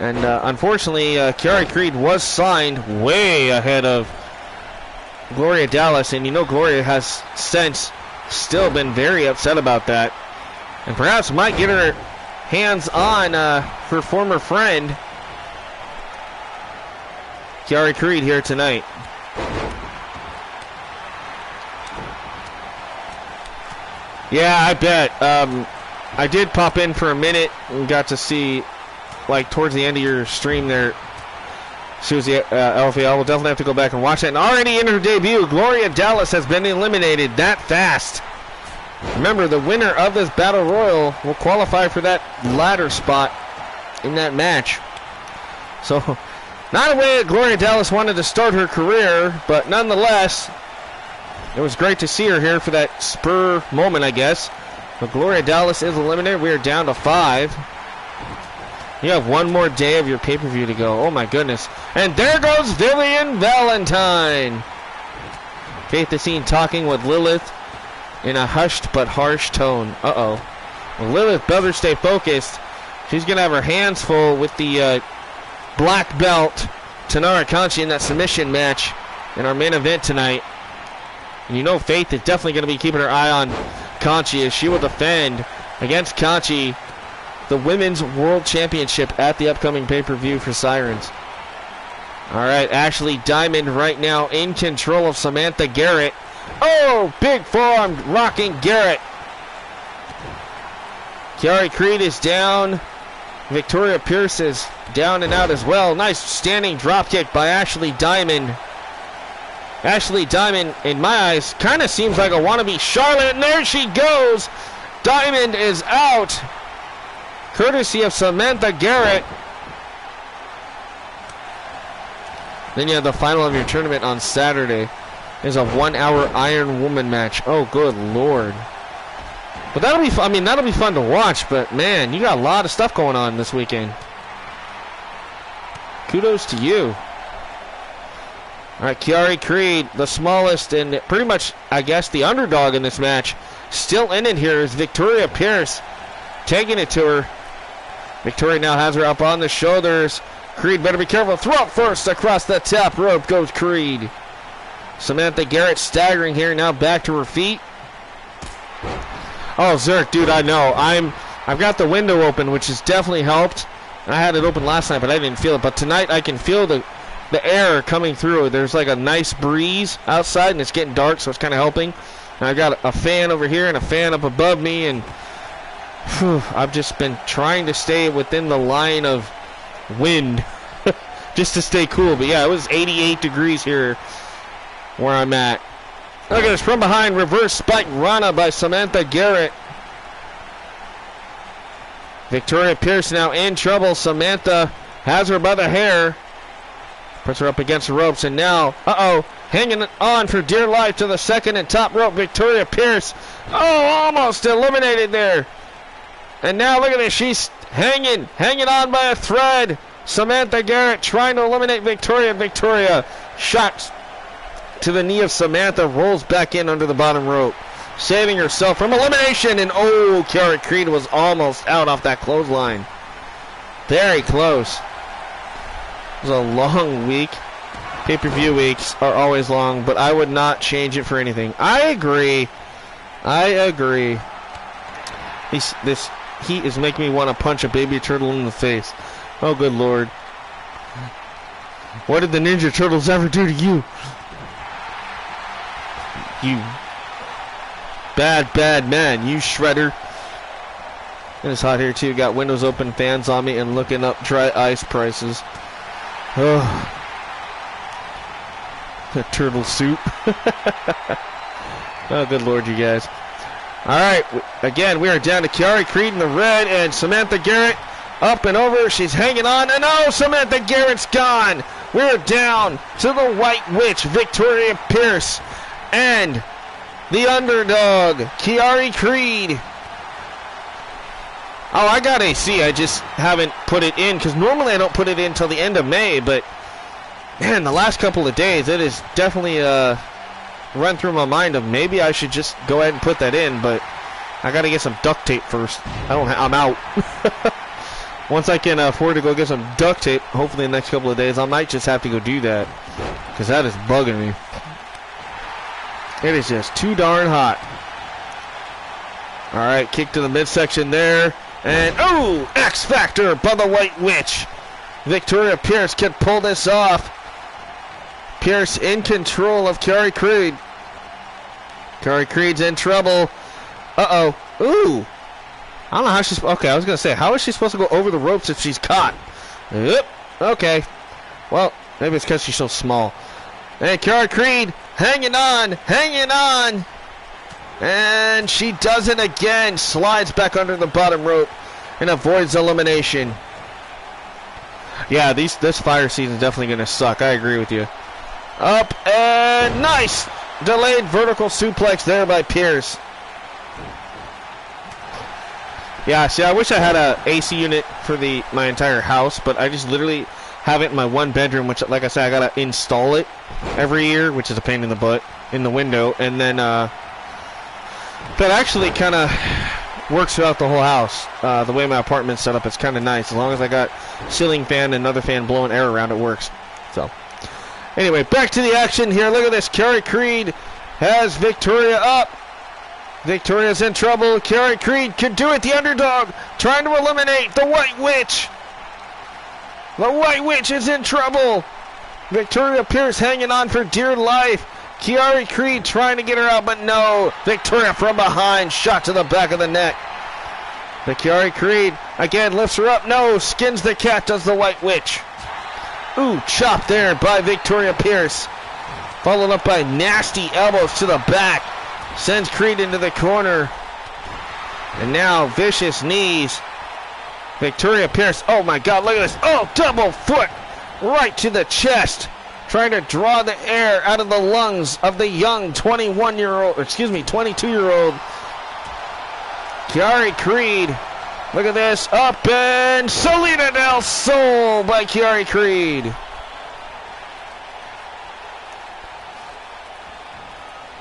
And unfortunately, KIARI Creed was signed way ahead of Gloria Dallas. And you know Gloria has since still been very upset about that. And perhaps might get her hands on her former friend, KIARI Creed, here tonight. Yeah, I bet. I did pop in for a minute and got to see, like, towards the end of your stream there, Susie LFL. We'll definitely have to go back and watch that. And already in her debut, Gloria Dallas has been eliminated that fast. Remember, the winner of this Battle Royal will qualify for that ladder spot in that match. So, not a way Gloria Dallas wanted to start her career, but nonetheless, it was great to see her here for that spur moment, I guess. But Gloria Dallas is eliminated. We are down to 5. You have one more day of your pay-per-view to go. Oh, my goodness. And there goes Vivian Valentine. Faith is seen talking with Lilith in a hushed but harsh tone. Uh-oh. Well, Lilith better stay focused. She's going to have her hands full with the black belt, Tanara Conchi, in that submission match in our main event tonight. And you know Faith is definitely going to be keeping her eye on Conchi as she will defend against Conchi the Women's World Championship at the upcoming pay-per-view for Sirens. All right, Ashley Diamond right now in control of Samantha Garrett. Oh, big forearm rocking Garrett. KIARI Creed is down. Victoria Pearce is down and out as well. Nice standing dropkick by Ashley Diamond. Ashley Diamond, in my eyes, kind of seems like a wannabe Charlotte, and there she goes. Diamond is out, courtesy of Samantha Garrett. Then you have the final of your tournament on Saturday. There's a 1-hour Iron Woman match. Oh, good Lord. But that'll be fun. I mean, that'll be fun to watch, but man, you got a lot of stuff going on this weekend. Kudos to you. All right, KIARI Creed, the smallest and pretty much, I guess, the underdog in this match. Still in it here is Victoria Pearce, taking it to her. Victoria now has her up on the shoulders. Creed better be careful. Throw up first across the top rope goes Creed. Samantha Garrett staggering here, now back to her feet. Oh, Zerk, dude, I know. I've got the window open, which has definitely helped. I had it open last night, but I didn't feel it. But tonight I can feel the air coming through. There's like a nice breeze outside, and it's getting dark, so it's kind of helping. And I've got a fan over here and a fan up above me, and I've just been trying to stay within the line of wind just to stay cool. But yeah, it was 88 degrees here where I'm at. Look at this from behind reverse spike Rana by Samantha Garrett. Victoria Pearce now in trouble. Samantha has her by the hair, puts her up against the ropes, and now hanging on for dear life to the second and top rope. Victoria Pearce, almost eliminated there. And now look at this, she's hanging on by a thread. Samantha Garrett trying to eliminate Victoria. Victoria shot to the knee of Samantha, rolls back in under the bottom rope, saving herself from elimination. And KIARI Creed was almost out off that clothesline. Very close. It was a long week. Pay-per-view weeks are always long, but I would not change it for anything. I agree. Heat is making me want to punch a baby turtle in the face. Oh, good Lord. What did the Ninja Turtles ever do to you? You bad man, you shredder. And it's hot here too. Got windows open, fans on me, and looking up dry ice prices. Oh, the turtle soup. Oh, good Lord, you guys. All right, again, we are down to KIARI Creed in the red, and Samantha Garrett up and over. She's hanging on, and Samantha Garrett's gone. We're down to the White Witch, Victoria Pearce, and the underdog, KIARI Creed. Oh, I got AC. I just haven't put it in, because normally I don't put it in until the end of May, but man, the last couple of days, it is definitely run through my mind of maybe I should just go ahead and put that in, but I got to get some duct tape first. I'm out. Once I can afford to go get some duct tape, hopefully in the next couple of days, I might just have to go do that, because that is bugging me. It is just too darn hot. All right, kick to the midsection there. And, X Factor by the White Witch. Victoria Pearce can pull this off. Pearce in control of KIARI Creed. KIARI Creed's in trouble. I don't know how she's... Okay, I was going to say, how is she supposed to go over the ropes if she's caught? Yep. Okay. Well, maybe it's because she's so small. And KIARI Creed hanging on. And she does it again. Slides back under the bottom rope and avoids elimination. Yeah, this fire season is definitely going to suck. I agree with you. Up and nice! Delayed vertical suplex there by Pierce. Yeah, see, I wish I had a AC unit for my entire house, but I just literally have it in my one bedroom, which, like I said, I gotta install it every year, which is a pain in the butt, in the window, and then that actually kind of works throughout the whole house. The way my apartment's set up, it's kind of nice. As long as I got ceiling fan and another fan blowing air around, it works. So, anyway, back to the action here. Look at this. KIARI Creed has Victoria up. Victoria's in trouble. KIARI Creed could do it. The underdog trying to eliminate the White Witch. The White Witch is in trouble. Victoria Pierce hanging on for dear life. KIARI Creed trying to get her out, but no. Victoria from behind, shot to the back of the neck. The KIARI Creed again lifts her up. No, skins the cat, does the White Witch. Ooh, chop there by Victoria Pierce. Followed up by nasty elbows to the back. Sends Creed into the corner. And now vicious knees. Victoria Pierce, oh my God, look at this. Oh, double foot right to the chest. Trying to draw the air out of the lungs of the young 22-year-old KIARI Creed. Look at this. Up and Salida del Sol by KIARI Creed.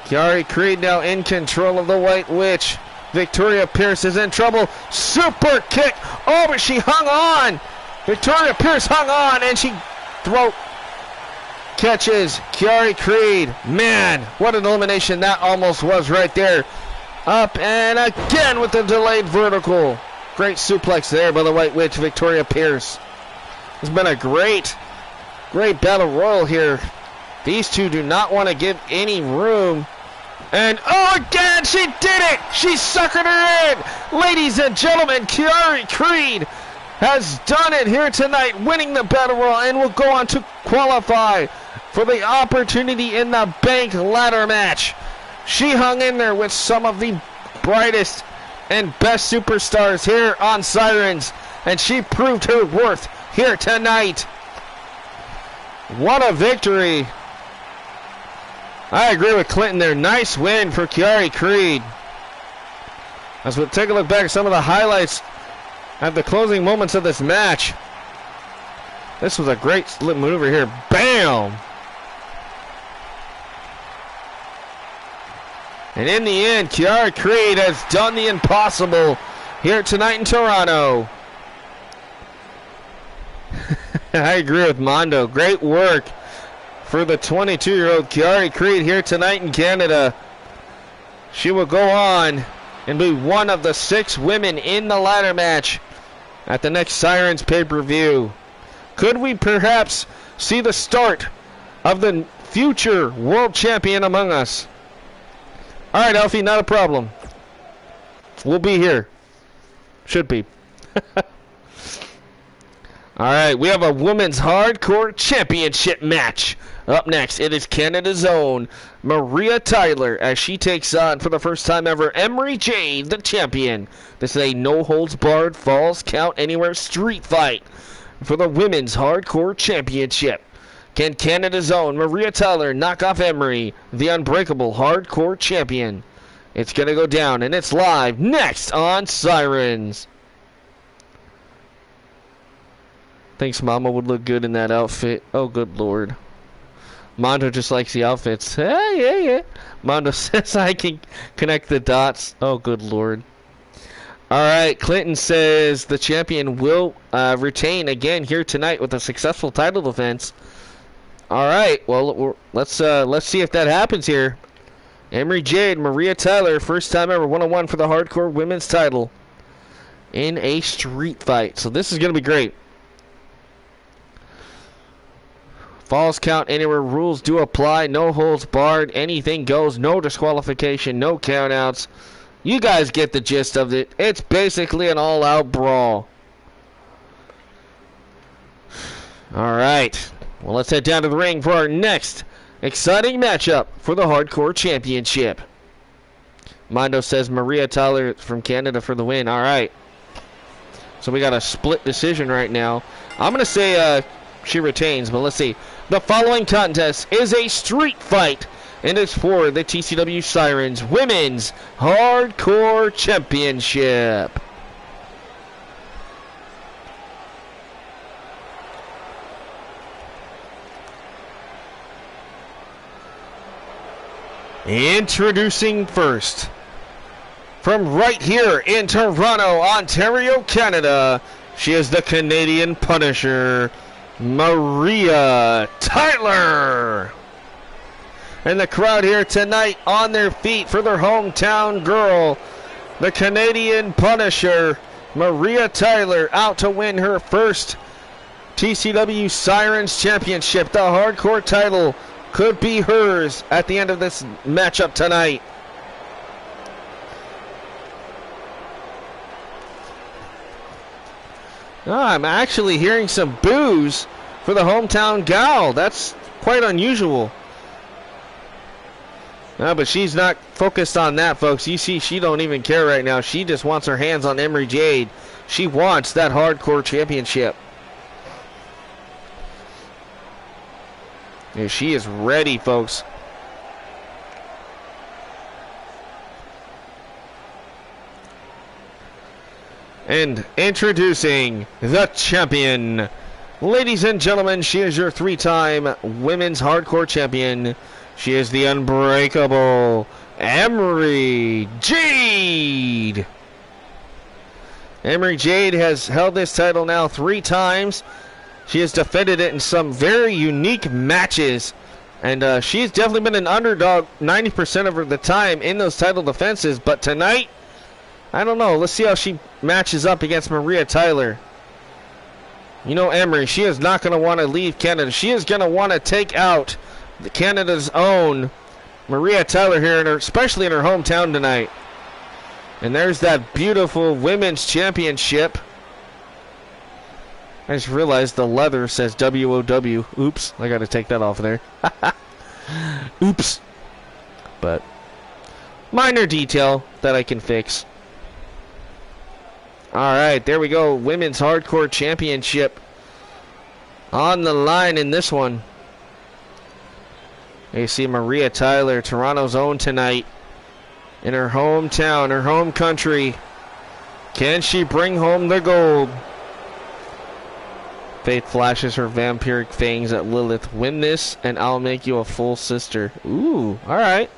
KIARI Creed now in control of the White Witch. Victoria Pierce is in trouble. Super kick. Oh, but she hung on. Victoria Pierce hung on, and she throat catches KIARI Creed. Man, what an elimination that almost was right there. Up and again with the delayed vertical. Great suplex there by the White Witch, Victoria Pierce. It's been a great battle royal here. These two do not want to give any room. And oh, again, she did it! She suckered her in! Ladies and gentlemen, KIARI Creed has done it here tonight, winning the battle royal, and will go on to qualify for the opportunity in the bank ladder match. She hung in there with some of the brightest and best superstars here on Sirens, and she proved her worth here tonight. What a victory. I agree with Clinton there. Nice win for KIARI Creed. As we'll take a look back at some of the highlights at the closing moments of this match. This was a great slip maneuver here. Bam! And in the end, KIARI Creed has done the impossible here tonight in Toronto. I agree with Mondo. Great work for the 22-year-old KIARI Creed here tonight in Canada. She will go on and be one of the 6 women in the ladder match at the next Sirens pay-per-view. Could we perhaps see the start of the future world champion among us? All right, Alfie, not a problem. We'll be here. Should be. All right, we have a women's hardcore championship match. Up next, it is Canada's own Maria Tyler as she takes on, for the first time ever, Emery Jade, the champion. This is a no-holds-barred, falls count anywhere street fight for the women's hardcore championship. Can Canada's own Maria Tyler knock off Emery, the unbreakable hardcore champion? It's going to go down, and it's live next on Sirens. Thinks Mama would look good in that outfit. Oh, good Lord. Mondo just likes the outfits. Yeah. Mondo says I can connect the dots. Oh, good Lord. All right, Clinton says the champion will retain again here tonight with a successful title defense. All right, well, let's see if that happens here. Emery Jade, Maria Tyler, first time ever one-on-one for the hardcore women's title in a street fight. So this is going to be great. Falls count anywhere, rules do apply, no holds barred, anything goes, no disqualification, no countouts. You guys get the gist of it. It's basically an all-out brawl. All right. Well, let's head down to the ring for our next exciting matchup for the Hardcore Championship. Mondo says Maria Tyler from Canada for the win. All right. So we got a split decision right now. I'm going to say she retains, but let's see. The following contest is a street fight, and it's for the TCW Sirens Women's Hardcore Championship. Introducing first, from right here in Toronto, Ontario, Canada, she is the Canadian Punisher, Maria Tyler. And the crowd here tonight on their feet for their hometown girl, the Canadian Punisher, Maria Tyler, out to win her first TCW Sirens Championship. The hardcore title could be hers at the end of this matchup tonight. Oh, I'm actually hearing some boos for the hometown gal. That's quite unusual. No, but she's not focused on that, folks. You see, she don't even care right now. She just wants her hands on Emery Jade. She wants that hardcore championship. Yeah, she is ready, folks. And introducing the champion. Ladies and gentlemen, she is your 3-time women's hardcore champion. She is the unbreakable Emery Jade. Emery Jade has held this title now 3 times. She has defended it in some very unique matches. And she's definitely been an underdog 90% of the time in those title defenses. But tonight, I don't know. Let's see how she matches up against Maria Tyler. You know, Emery, she is not going to want to leave Canada. She is going to want to take out Canada's own Maria Tyler here, especially in her hometown tonight. And there's that beautiful women's championship. I just realized the leather says WOW. Oops, I got to take that off there. Oops. But minor detail that I can fix. Alright, there we go. Women's Hardcore Championship on the line in this one. You see Maria Tyler, Toronto's own tonight, in her hometown, her home country. Can she bring home the gold? Faith flashes her vampiric fangs at Lilith. Win this, and I'll make you a full sister. Ooh, alright.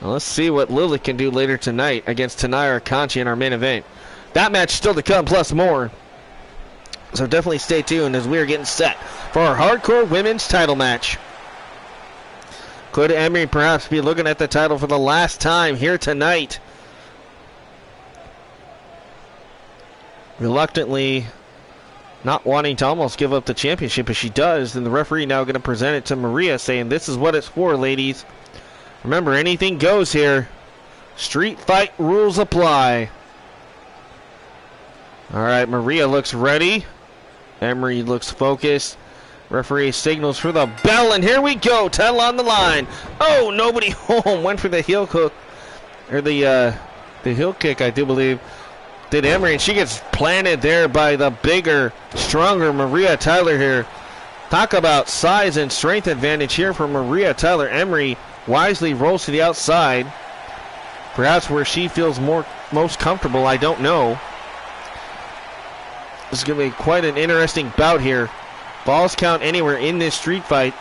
Well, let's see what Lilith can do later tonight against Tanaya Kanchi in our main event. That match still to come, plus more. So definitely stay tuned as we are getting set for our hardcore women's title match. Could Emery perhaps be looking at the title for the last time here tonight? Reluctantly not wanting to almost give up the championship, as she does, then the referee now going to present it to Maria, saying this is what it's for, ladies. Remember, anything goes here. Street fight rules apply. Alright, Maria looks ready. Emery looks focused. Referee signals for the bell, and here we go. Title on the line. Oh, nobody home. Went for the heel hook, or the heel kick, I do believe. Did Emery, and she gets planted there by the bigger, stronger Maria Tyler here. Talk about size and strength advantage here for Maria Tyler. Emery wisely rolls to the outside, perhaps where she feels most comfortable. I don't know. This is going to be quite an interesting bout here. Falls count anywhere in this street fight.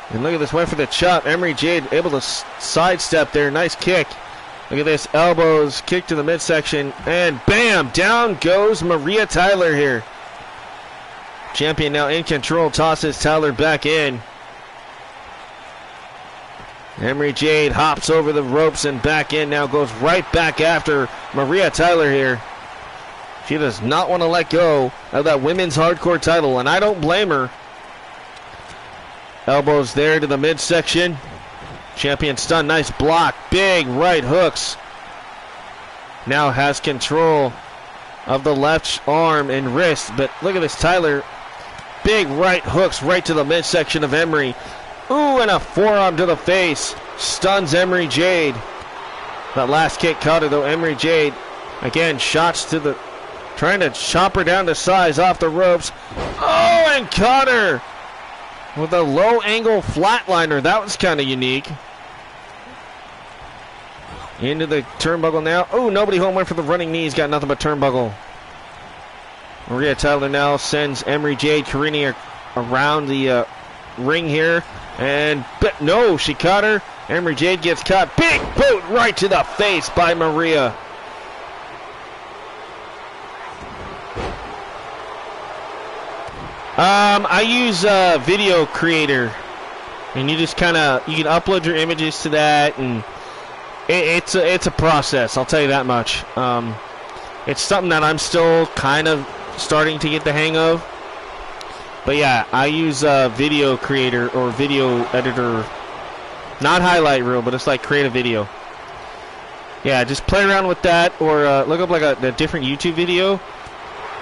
And look at this, went for the chop. Emery Jade able to sidestep there. Nice kick. Look at this, elbows, kick to the midsection, and bam, down goes Maria Tyler here. Champion now in control, tosses Tyler back in. Emery Jade hops over the ropes and back in, now goes right back after Maria Tyler here. She does not want to let go of that women's hardcore title, and I don't blame her. Elbows there to the midsection. Champion stunned, nice block, big right hooks. Now has control of the left arm and wrist, but look at this, Tyler. Big right hooks right to the midsection of Emery. Ooh, and a forearm to the face. Stuns Emery Jade. That last kick caught her though. Emery Jade, again, shots to the Trying to chop her down to size off the ropes. Oh, and caught her with a low angle flatliner. That was kind of unique. Into the turnbuckle now. Oh, nobody home went for the running knees. Got nothing but turnbuckle. Maria Tyler now sends Emery Jade careening around the ring here. But no, she caught her. Emery Jade gets caught. Big boot right to the face by Maria. I use Video Creator, and you just you can upload your images to that, and it's a process. I'll tell you that much. It's something that I'm still kind of starting to get the hang of. But yeah, I use Video Creator or Video Editor, not highlight reel, but it's like create a video. Yeah, just play around with that, or look up like a different YouTube video.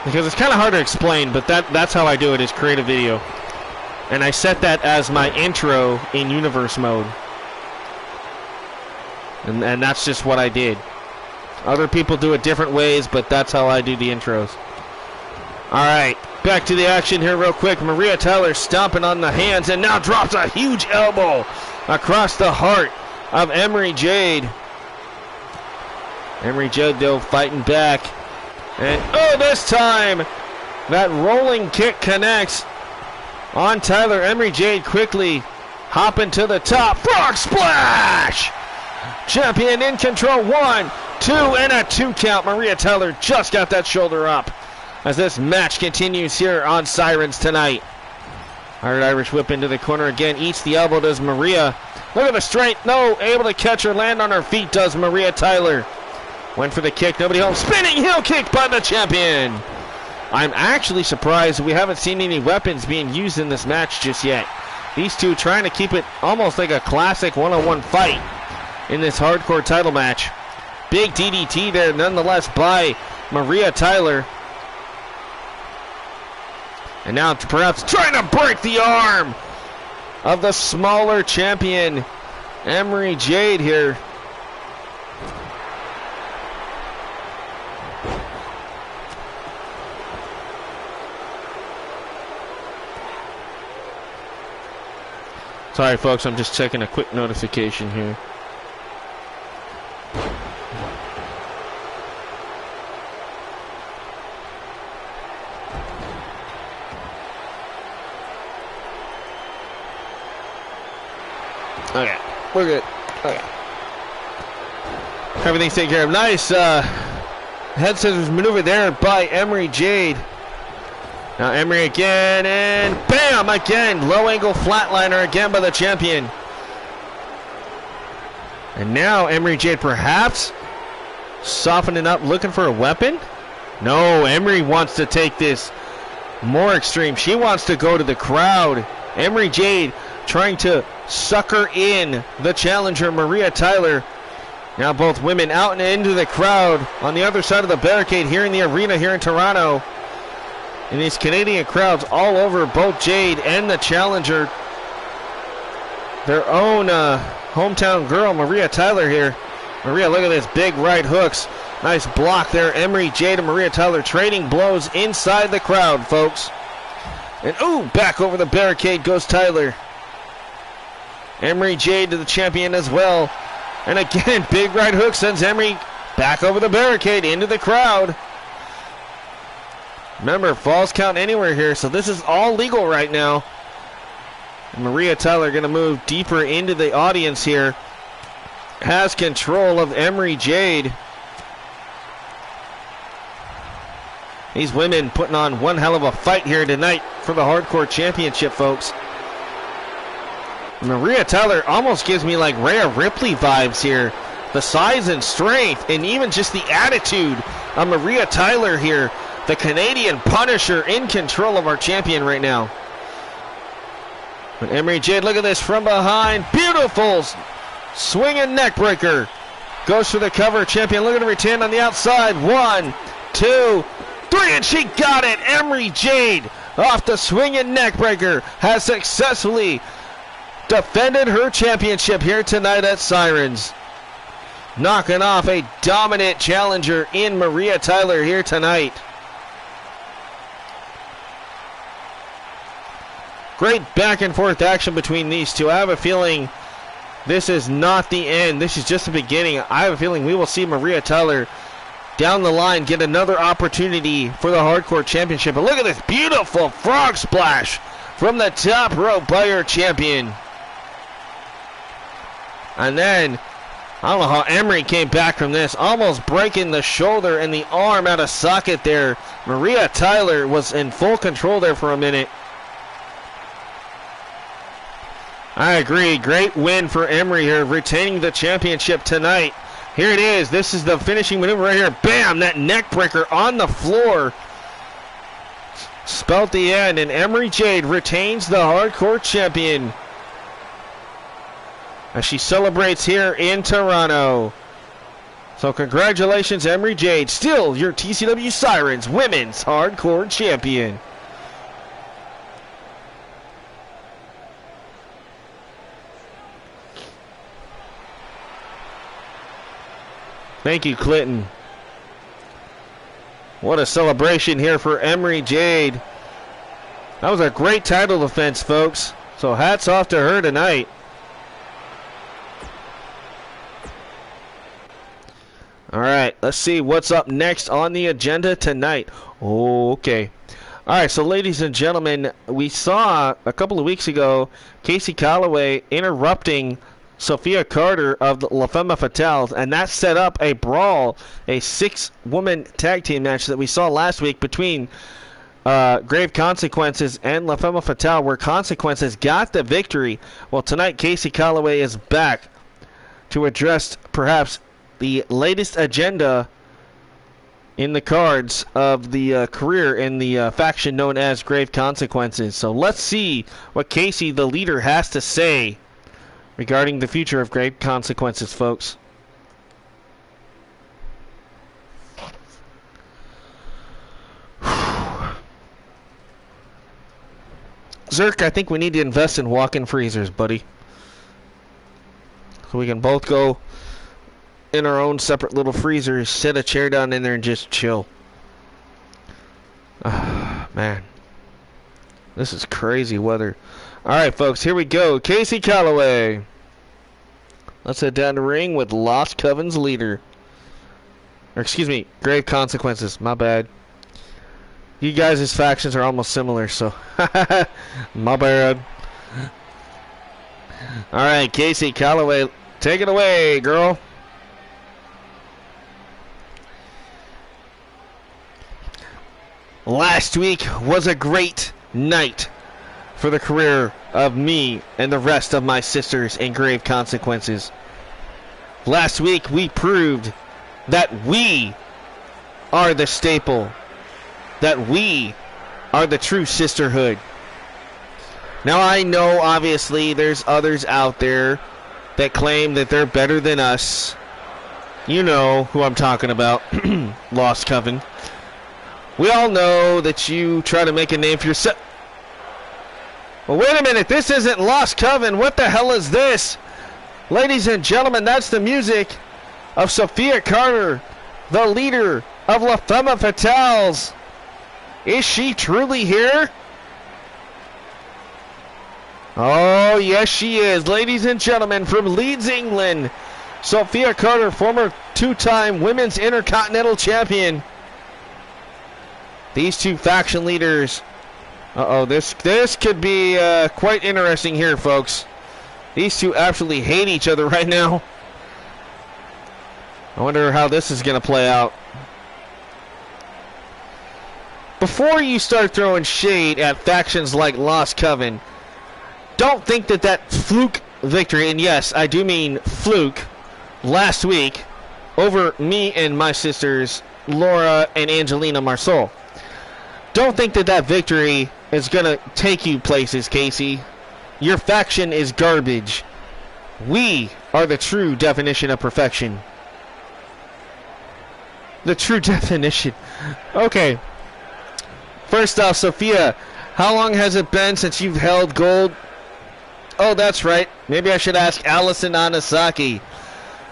Because it's kind of hard to explain, but that's how I do it, is create a video. And I set that as my intro in universe mode. And that's just what I did. Other people do it different ways, but that's how I do the intros. Alright, back to the action here real quick. Maria Tyler stomping on the hands and now drops a huge elbow across the heart of Emery Jade. Emery Jade, though, fighting back. And, oh, this time, that rolling kick connects on Tyler. Emery Jade quickly hopping to the top. Frog splash! Champion in control. 1, 2, and a 2 count. Maria Tyler just got that shoulder up as this match continues here on Sirens tonight. Hard Irish whip into the corner again. Eats the elbow, does Maria. Look at the strength. No, able to catch her, land on her feet, does Maria Tyler. Went for the kick, nobody home. Spinning heel kick by the champion. I'm actually surprised we haven't seen any weapons being used in this match just yet. These two trying to keep it almost like a classic one-on-one fight in this hardcore title match. Big DDT there nonetheless by Maria Tyler. And now perhaps trying to break the arm of the smaller champion, Emery Jade here. Sorry, folks, I'm just checking a quick notification here. Okay, we're good. Okay. Everything's taken care of. Nice head scissors maneuver there by Emery Jade. Now Emery again, and bam! Again, low angle flatliner again by the champion. And now Emery Jade perhaps softening up, looking for a weapon? No, Emery wants to take this more extreme. She wants to go to the crowd. Emery Jade trying to sucker in the challenger, Maria Tyler. Now both women out and into the crowd on the other side of the barricade here in the arena here in Toronto. And these Canadian crowds all over both Jade and the challenger. Their own hometown girl, Maria Tyler here. Maria, look at this, big right hooks. Nice block there. Emery Jade and Maria Tyler trading blows inside the crowd, folks. And ooh, back over the barricade goes Tyler. Emery Jade to the champion as well. And again, big right hook sends Emery back over the barricade into the crowd. Remember, falls count anywhere here, so this is all legal right now. And Maria Tyler going to move deeper into the audience here. Has control of Emery Jade. These women putting on one hell of a fight here tonight for the Hardcore Championship, folks. Maria Tyler almost gives me like Rhea Ripley vibes here. The size and strength, and even just the attitude of Maria Tyler here. The Canadian Punisher in control of our champion right now. But Emery Jade, look at this from behind. Beautiful swinging neck breaker. Goes for the cover. Champion looking to retain on the outside. 1, 2, 3, and she got it. Emery Jade off the swinging neck breaker has successfully defended her championship here tonight at Sirens. Knocking off a dominant challenger in Maria Tyler here tonight. Great back and forth action between these two. I have a feeling this is not the end. This is just the beginning. I have a feeling we will see Maria Tyler down the line get another opportunity for the Hardcore Championship. But look at this beautiful frog splash from the top rope by your champion. And then, I don't know how Emery came back from this, almost breaking the shoulder and the arm out of socket there. Maria Tyler was in full control there for a minute. I agree. Great win for Emery here, retaining the championship tonight. Here it is. This is the finishing maneuver right here. Bam! That neck breaker on the floor. Spelt the end, and Emery Jade retains the Hardcore Champion as she celebrates here in Toronto. So congratulations, Emery Jade. Still your TCW Sirens Women's Hardcore Champion. Thank you, Clinton. What a celebration here for Emery Jade. That was a great title defense, folks. So hats off to her tonight. All right, let's see what's up next on the agenda tonight. Okay. All right, so ladies and gentlemen, we saw a couple of weeks ago Casey Calloway interrupting Sophia Carter of the La Femme Fatales, and that set up a brawl, a 6-woman tag team match that we saw last week between Grave Consequences and La Femme Fatale, where Consequences got the victory. Well, tonight Casey Calloway is back to address perhaps the latest agenda in the cards of the career in the faction known as Grave Consequences. So let's see what Casey, the leader, has to say regarding the future of Grave Consequences, folks. Zerk, I think we need to invest in walk-in freezers, buddy. So we can both go in our own separate little freezers, set a chair down in there and just chill. Man. This is crazy weather. Alright, folks, here we go. Casey Calloway. Let's head down the ring with Lost Coven's leader. Or, excuse me, Grave Consequences. My bad. You guys' factions are almost similar, so. My bad. Alright, Casey Calloway, take it away, girl. Last week was a great night for the career of me and the rest of my sisters in Grave Consequences. Last week we proved that we are the staple, that we are the true sisterhood. Now I know obviously there's others out there that claim that they're better than us. You know who I'm talking about. Lost Coven. We all know that you try to make a name for yourself. Well, wait a minute. This isn't Lost Coven. What the hell is this? Ladies and gentlemen, that's the music of Sophia Carter, the leader of La Femme Fatales. Is she truly here? Oh, yes, she is. Ladies and gentlemen, from Leeds, England, Sophia Carter, former 2-time Women's Intercontinental Champion. These two faction leaders. This could be quite interesting here, folks. These two absolutely hate each other right now. I wonder how this is going to play out. Before you start throwing shade at factions like Lost Coven, don't think that that fluke victory, and yes, I do mean fluke, last week over me and my sisters, Laura and Angelina Marsol. Don't think that that victory is going to take you places, Casey. Your faction is garbage. We are the true definition of perfection. The true definition. Okay. First off, Sophia, how long has it been since you've held gold? Oh, that's right. Maybe I should ask Allison Anasaki.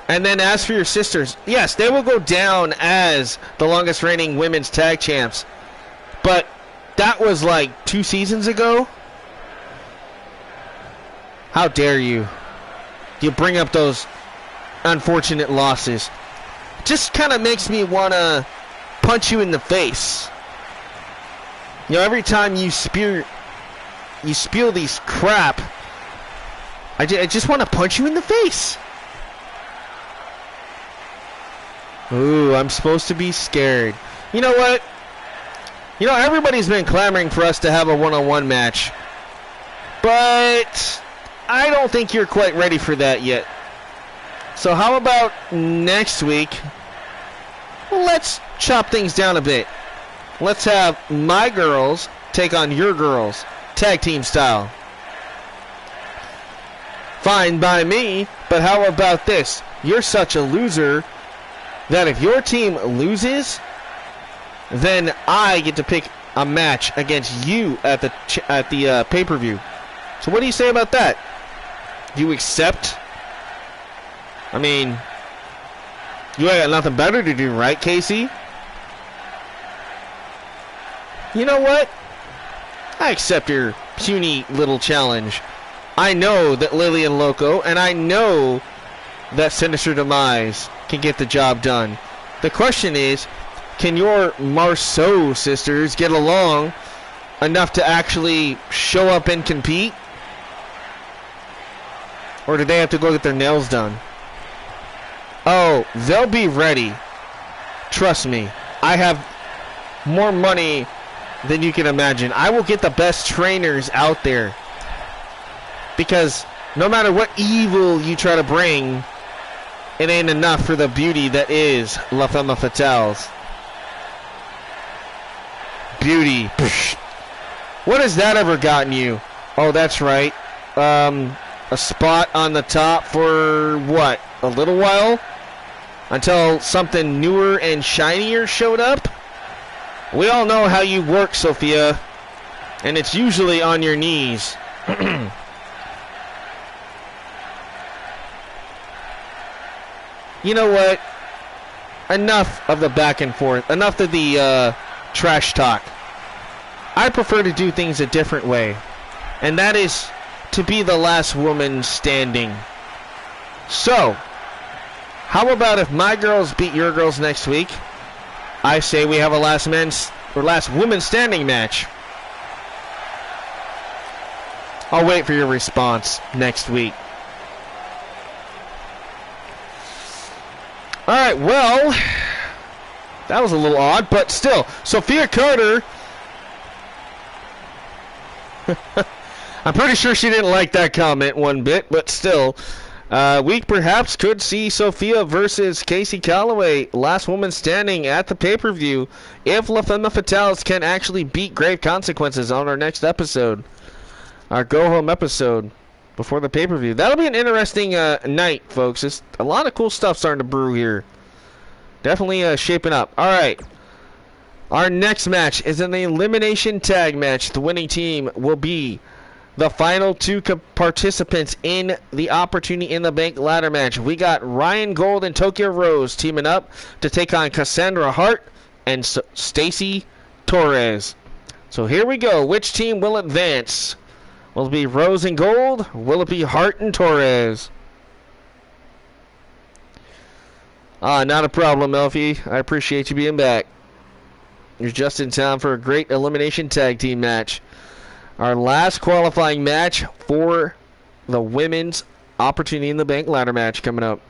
And then as for your sisters, yes, they will go down as the longest reigning women's tag champs. But that was like 2 seasons ago. How dare you? You bring up those unfortunate losses. Just kind of makes me want to punch you in the face. You know, every time you spew these crap, I just want to punch you in the face. Ooh, I'm supposed to be scared. You know what? You know, everybody's been clamoring for us to have a one-on-one match. But I don't think you're quite ready for that yet. So how about next week? Well, let's chop things down a bit. Let's have my girls take on your girls, tag team style. Fine by me, but how about this? You're such a loser that if your team loses, then I get to pick a match against you at the pay-per-view. So what do you say about that? Do you accept? I mean, you ain't got nothing better to do, right, Casey? You know what? I accept your puny little challenge. I know that Lillian Loco, and I know that Sinister Demise can get the job done. The question is, can your Marceau sisters get along enough to actually show up and compete? Or do they have to go get their nails done? Oh, they'll be ready. Trust me. I have more money than you can imagine. I will get the best trainers out there. Because no matter what evil you try to bring, it ain't enough for the beauty that is La Femme Fatales. Beauty. Psh. What has that ever gotten you? Oh, that's right. A spot on the top for what? A little while? Until something newer and shinier showed up? We all know how you work, Sophia. And it's usually on your knees. You know what? Enough of the back and forth. Enough of the trash talk. I prefer to do things a different way. And that is to be the last woman standing. So, how about if my girls beat your girls next week? I say we have a last woman standing match. I'll wait for your response next week. Alright, well, that was a little odd, but still, Sophia Carter, I'm pretty sure she didn't like that comment one bit, but still, we perhaps could see Sophia versus Casey Calloway, last woman standing at the pay-per-view, if La Femme Fatales can actually beat Grave Consequences on our next episode, our go-home episode before the pay-per-view. That'll be an interesting night, folks. It's a lot of cool stuff starting to brew here. Definitely shaping up. Alright. Our next match is an elimination tag match. The winning team will be the final two participants in the Opportunity in the Bank ladder match. We got Ryan Gold and Tokyo Rose teaming up to take on Cassandra Hart and Stacy Torres. So here we go. Which team will advance? Will it be Rose and Gold? Or will it be Hart and Torres? Not a problem, Elfie. I appreciate you being back. You're just in time for a great elimination tag team match. Our last qualifying match for the women's Opportunity in the Bank ladder match coming up.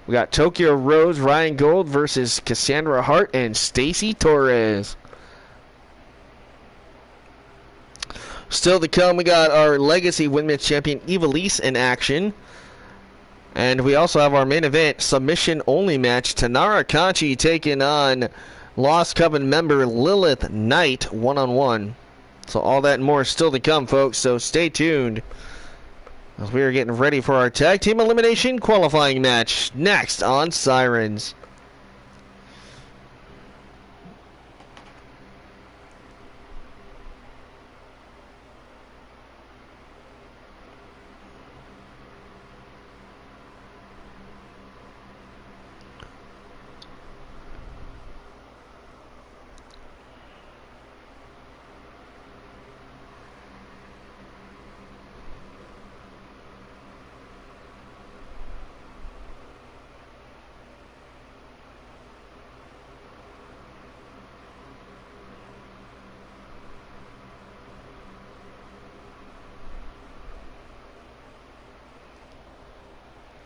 We got Tokyo Rose, Ryan Gold versus Cassandra Hart and Stacy Torres. Still to come, we got our Legacy Women's Champion Ivelisse in action. And we also have our main event submission-only match. Tanara Conchi taking on Lost Coven member Lilith Knight one-on-one. So all that and more is still to come, folks. So stay tuned as we are getting ready for our tag team elimination qualifying match next on Sirens.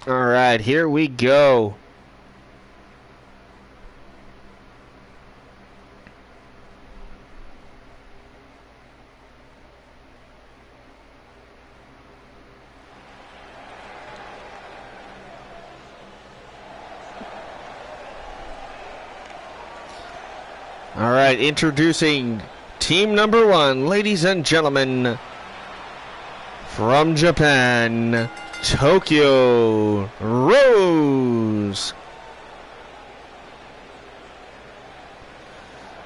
All right, here we go. All right, introducing team number 1, ladies and gentlemen, from Japan, Tokyo Rose.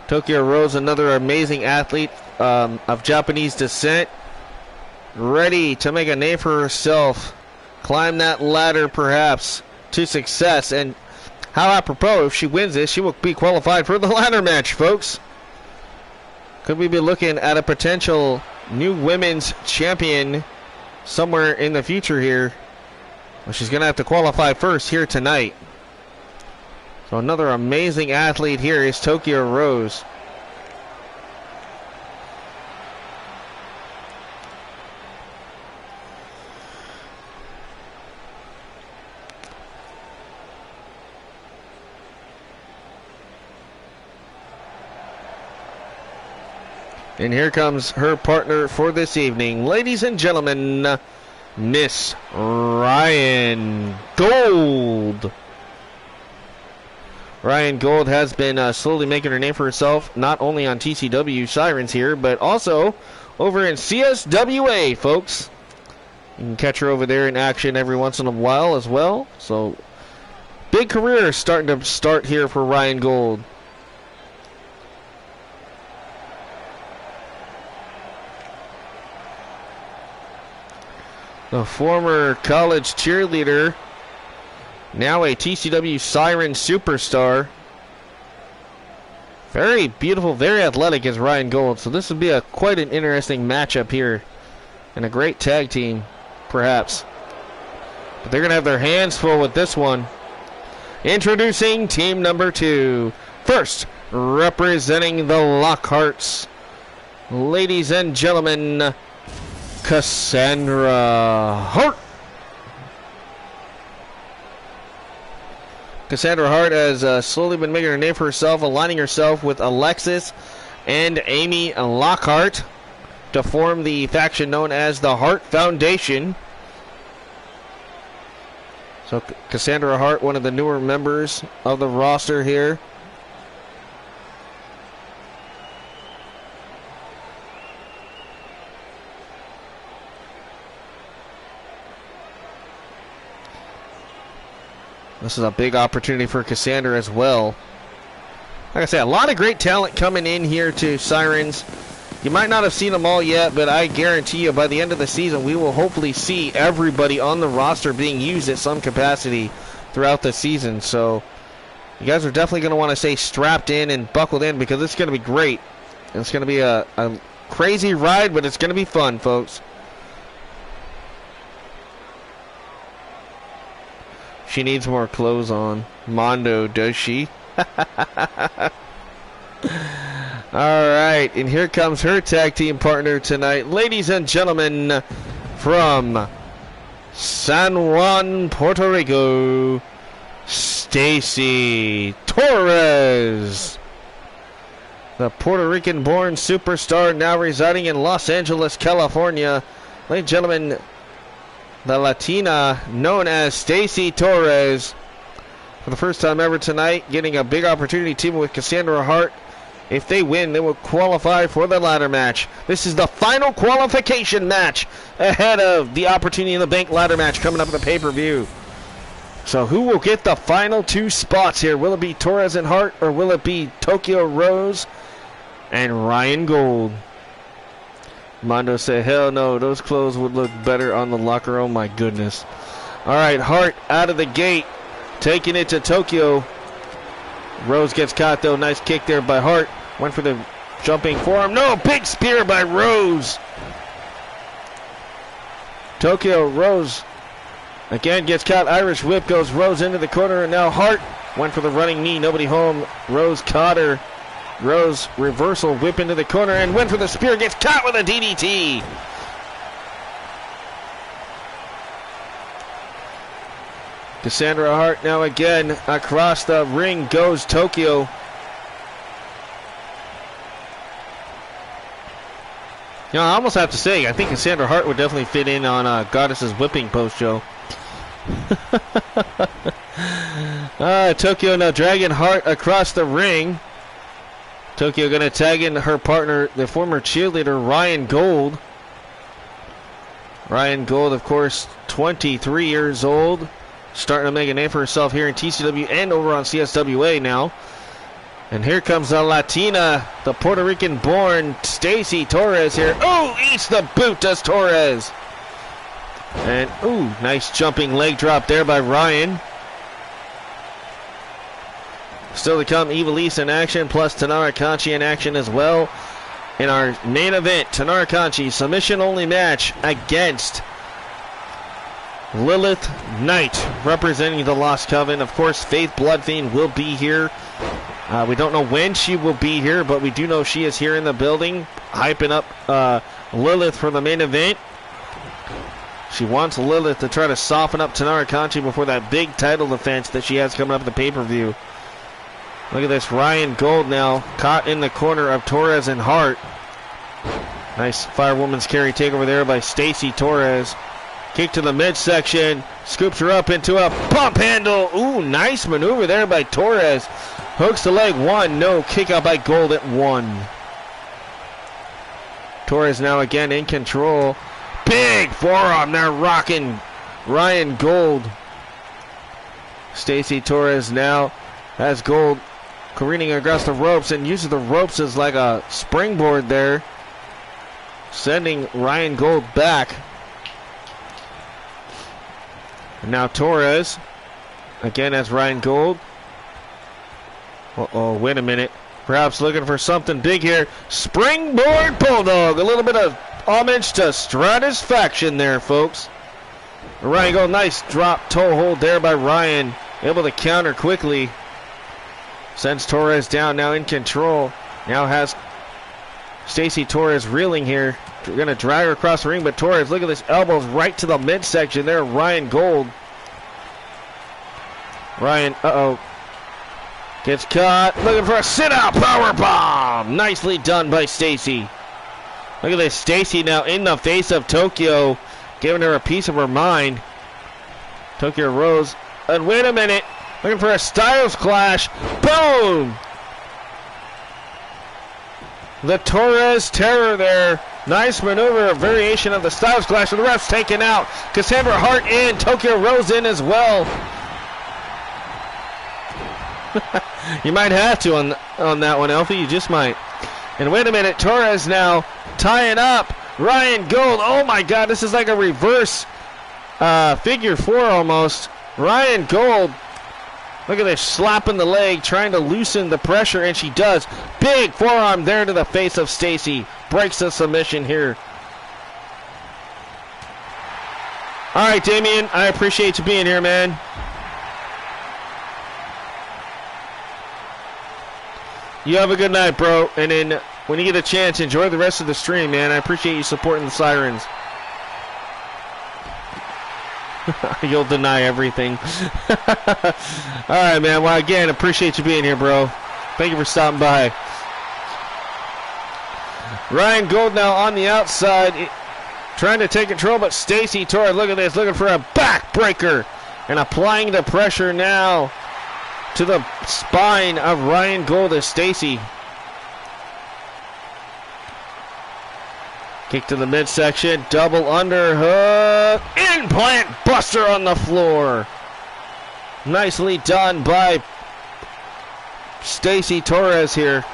Tokyo Rose, another amazing athlete of Japanese descent, ready to make a name for herself, climb that ladder perhaps to success. And how apropos, if she wins this, she will be qualified for the ladder match, folks. Could we be looking at a potential new women's champion somewhere in the future here? Well, she's going to have to qualify first here tonight. So another amazing athlete here is Tokyo Rose. And here comes her partner for this evening. Ladies and gentlemen, Miss Ryan Gold. Ryan Gold has been slowly making her name for herself, not only on TCW Sirens here, but also over in CSWA, folks. You can catch her over there in action every once in a while as well. So, big career starting to start here for Ryan Gold. The former college cheerleader, now a TCW Siren superstar. Very beautiful, very athletic is Ryan Gold. So this would be quite an interesting matchup here. And a great tag team, perhaps. But they're going to have their hands full with this one. Introducing team number 2. First, representing the Lockharts, ladies and gentlemen, Cassandra Hart. Cassandra Hart has slowly been making her name for herself, aligning herself with Alexis and Amy Lockhart to form the faction known as the Hart Foundation. So Cassandra Hart, one of the newer members of the roster here. This is a big opportunity for Cassandra as well. Like I said, a lot of great talent coming in here to Sirens. You might not have seen them all yet, but I guarantee you by the end of the season, we will hopefully see everybody on the roster being used at some capacity throughout the season. So you guys are definitely going to want to stay strapped in and buckled in, because it's going to be great. It's going to be a crazy ride, but it's going to be fun, folks. She needs more clothes on. Mondo, does she? Alright, and here comes her tag team partner tonight. Ladies and gentlemen, from San Juan, Puerto Rico, Stacy Torres. The Puerto Rican-born superstar now residing in Los Angeles, California. Ladies and gentlemen, the Latina known as Stacy Torres, for the first time ever tonight, getting a big opportunity teaming with Cassandra Hart. If they win, they will qualify for the ladder match. This is the final qualification match ahead of the Opportunity in the Bank ladder match coming up at the pay-per-view. So who will get the final 2 spots here? Will it be Torres and Hart, or will it be Tokyo Rose and Ryan Gold? Mondo said, hell no, those clothes would look better on the locker. Oh my goodness. Alright, Hart out of the gate, taking it to Tokyo. Rose gets caught though. Nice kick there by Hart. Went for the jumping forearm. No, big spear by Rose. Tokyo Rose again gets caught. Irish whip goes Rose into the corner, and now Hart went for the running knee. Nobody home. Rose caught her. Rose reversal whip into the corner and went for the spear. Gets caught with a DDT. Cassandra Hart now again across the ring goes Tokyo. You know, I almost have to say, I think Cassandra Hart would definitely fit in on Goddess's whipping post show. Tokyo now dragging Hart across the ring. Tokyo going to tag in her partner, the former cheerleader, Ryan Gold. Ryan Gold, of course, 23 years old. Starting to make a name for herself here in TCW and over on CSWA now. And here comes the Latina, the Puerto Rican-born Stacy Torres here. Ooh, eats the boot, does Torres. And, ooh, nice jumping leg drop there by Ryan. Still to come, Ivelisse in action, plus Tanara Conchi in action as well. In our main event, Tanara Conchi, submission-only match against Lilith Knight, representing the Lost Coven. Of course, Faith Bloodfiend will be here. We don't know when she will be here, but we do know she is here in the building, hyping up Lilith for the main event. She wants Lilith to try to soften up Tanara Conchi before that big title defense that she has coming up at the pay-per-view. Look at this, Ryan Gold now caught in the corner of Torres and Hart. Nice firewoman's carry takeover there by Stacy Torres. Kick to the midsection, scoops her up into a pump handle. Ooh, nice maneuver there by Torres. Hooks the leg, one, no, kick out by Gold at one. Torres now again in control. Big forearm there rocking Ryan Gold. Stacy Torres now has Gold careening across the ropes and uses the ropes as like a springboard there, sending Ryan Gold back. And now Torres again as Ryan Gold. Uh-oh, wait a minute. Perhaps looking for something big here. Springboard Bulldog. A little bit of homage to Stratusfaction there, folks. Ryan Gold, nice drop toe hold there by Ryan. Able to counter quickly. Sends Torres down, now in control. Now has Stacy Torres reeling here. We're going to drag her across the ring, but Torres, look at this, elbows right to the midsection there. Ryan Gold. Ryan, gets caught, looking for a sit-out powerbomb. Nicely done by Stacy. Look at this, Stacy now in the face of Tokyo, giving her a piece of her mind. Tokyo rose, and wait a minute, looking for a Styles Clash. Boom! The Torres Terror there. Nice maneuver, a variation of the Styles Clash, and the ref's taken out. Cassandra Hart in, Tokyo Rose in as well. You might have to on that one, Alfie. You just might. And wait a minute, Torres now tying up Ryan Gold. Oh my God, this is like a reverse figure four almost. Ryan Gold, look at this, slapping the leg, trying to loosen the pressure, and she does. Big forearm there to the face of Stacy. Breaks the submission here. All right, Damien, I appreciate you being here, man. You have a good night, bro. And then when you get a chance, enjoy the rest of the stream, man. I appreciate you supporting the Sirens. You'll deny everything. All right, man. Well, again, appreciate you being here, bro. Thank you for stopping by. Ryan Gold now on the outside, trying to take control, but Stacy Torres, look at this, looking for a backbreaker and applying the pressure now to the spine of Ryan Gold as Stacy. Kick to the midsection, double underhook, implant buster on the floor. Nicely done by Stacy Torres here.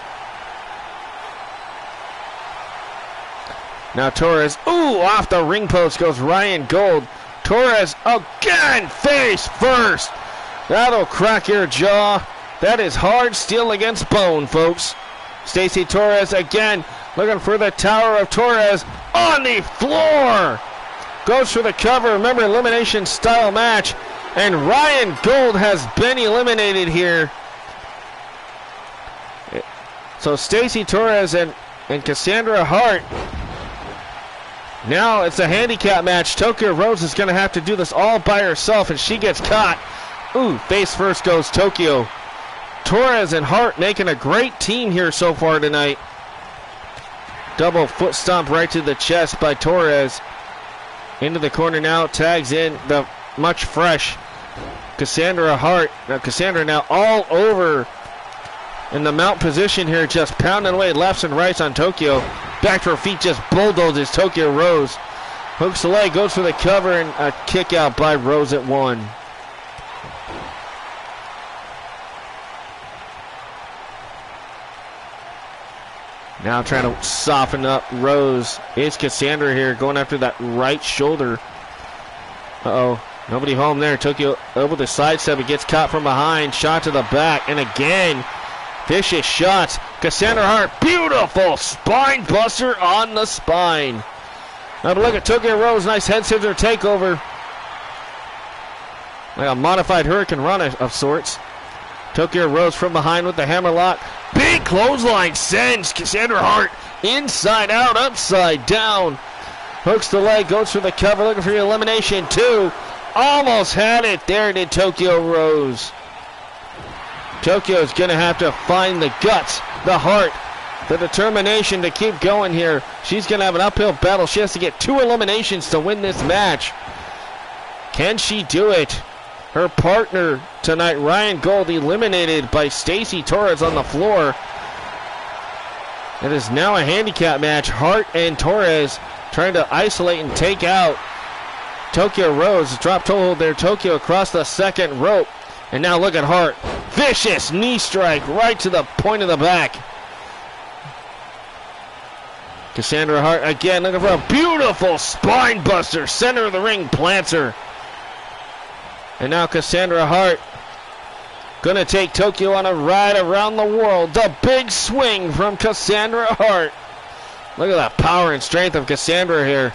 Now Torres, ooh, off the ring post goes Ryan Gold. Torres again, face first. That'll crack your jaw. That is hard steel against bone, folks. Stacy Torres again looking for the Tower of Torres on the floor. Goes for the cover. Remember, elimination style match. And Ryan Gold has been eliminated here. So Stacy Torres and Cassandra Hart Now it's a handicap match. Tokyo Rose is going to have to do this all by herself, and she gets caught. Ooh, face first goes Tokyo. Torres and Hart making a great team here so far tonight. Double foot stomp right to the chest by Torres. Into the corner now, tags in the much fresh Cassandra Hart. Now Cassandra now all over in the mount position here, just pounding away lefts and rights on Tokyo. Back to her feet, just bulldozes Tokyo Rose. Hooks the leg, goes for the cover, and a kick out by Rose at 1. Now trying to soften up Rose. It's Cassandra here going after that right shoulder. Uh-oh. Nobody home there. Tokyo able to sidestep. It gets caught from behind. Shot to the back. And again, vicious shots. Cassandra Hart. Beautiful spine buster on the spine. Now look at Tokyo Rose. Nice head scissor takeover. Like a modified Hurricane Run of sorts. Tokyo Rose from behind with the hammerlock. Big clothesline sends Cassandra Hart inside out, upside down. Hooks the leg, goes for the cover, looking for the elimination. 2. Almost had it. There did Tokyo Rose. Tokyo's going to have to find the guts, the heart, the determination to keep going here. She's going to have an uphill battle. She has to get 2 eliminations to win this match. Can she do it? Her partner tonight, Ryan Gold, eliminated by Stacy Torres on the floor. It is now a handicap match. Hart and Torres trying to isolate and take out Tokyo Rose. Drop toe hold there. Tokyo across the second rope. And now look at Hart. Vicious knee strike right to the point of the back. Cassandra Hart again looking for a beautiful spine buster. Center of the ring plants her. And now Cassandra Hart gonna take Tokyo on a ride around the world. The big swing from Cassandra Hart. Look at that power and strength of Cassandra here.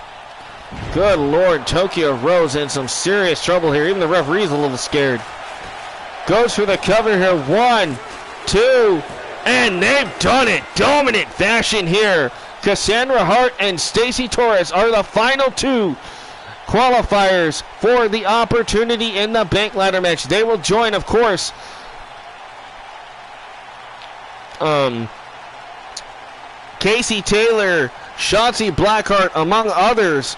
Good Lord, Tokyo Rose in some serious trouble here. Even the referee's a little scared. Goes for the cover here. 1, 2, and they've done it. Dominant fashion here. Cassandra Hart and Stacy Torres are the final 2 qualifiers for the opportunity in the bank ladder match. They will join, of course, Casey Taylor, Shotzi Blackheart, among others,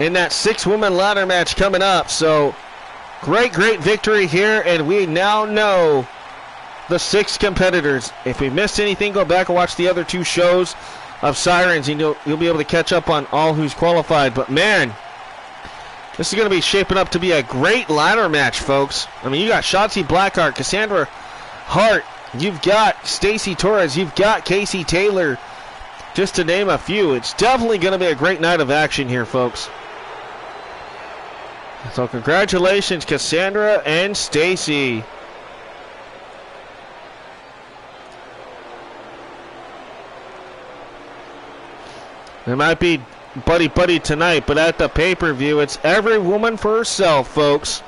in that 6-woman ladder match coming up. So great victory here, and we now know the 6 competitors. If we missed anything, go back and watch the other 2 shows of Sirens, and you'll be able to catch up on all who's qualified. But man, this is going to be shaping up to be a great ladder match, folks. I mean, you got Shotzi Blackheart, Cassandra Hart, you've got Stacy Torres, you've got Casey Taylor, just to name a few. It's definitely going to be a great night of action here, folks. So congratulations, Cassandra and Stacy. It might be buddy tonight, but at the pay-per-view, it's every woman for herself, folks.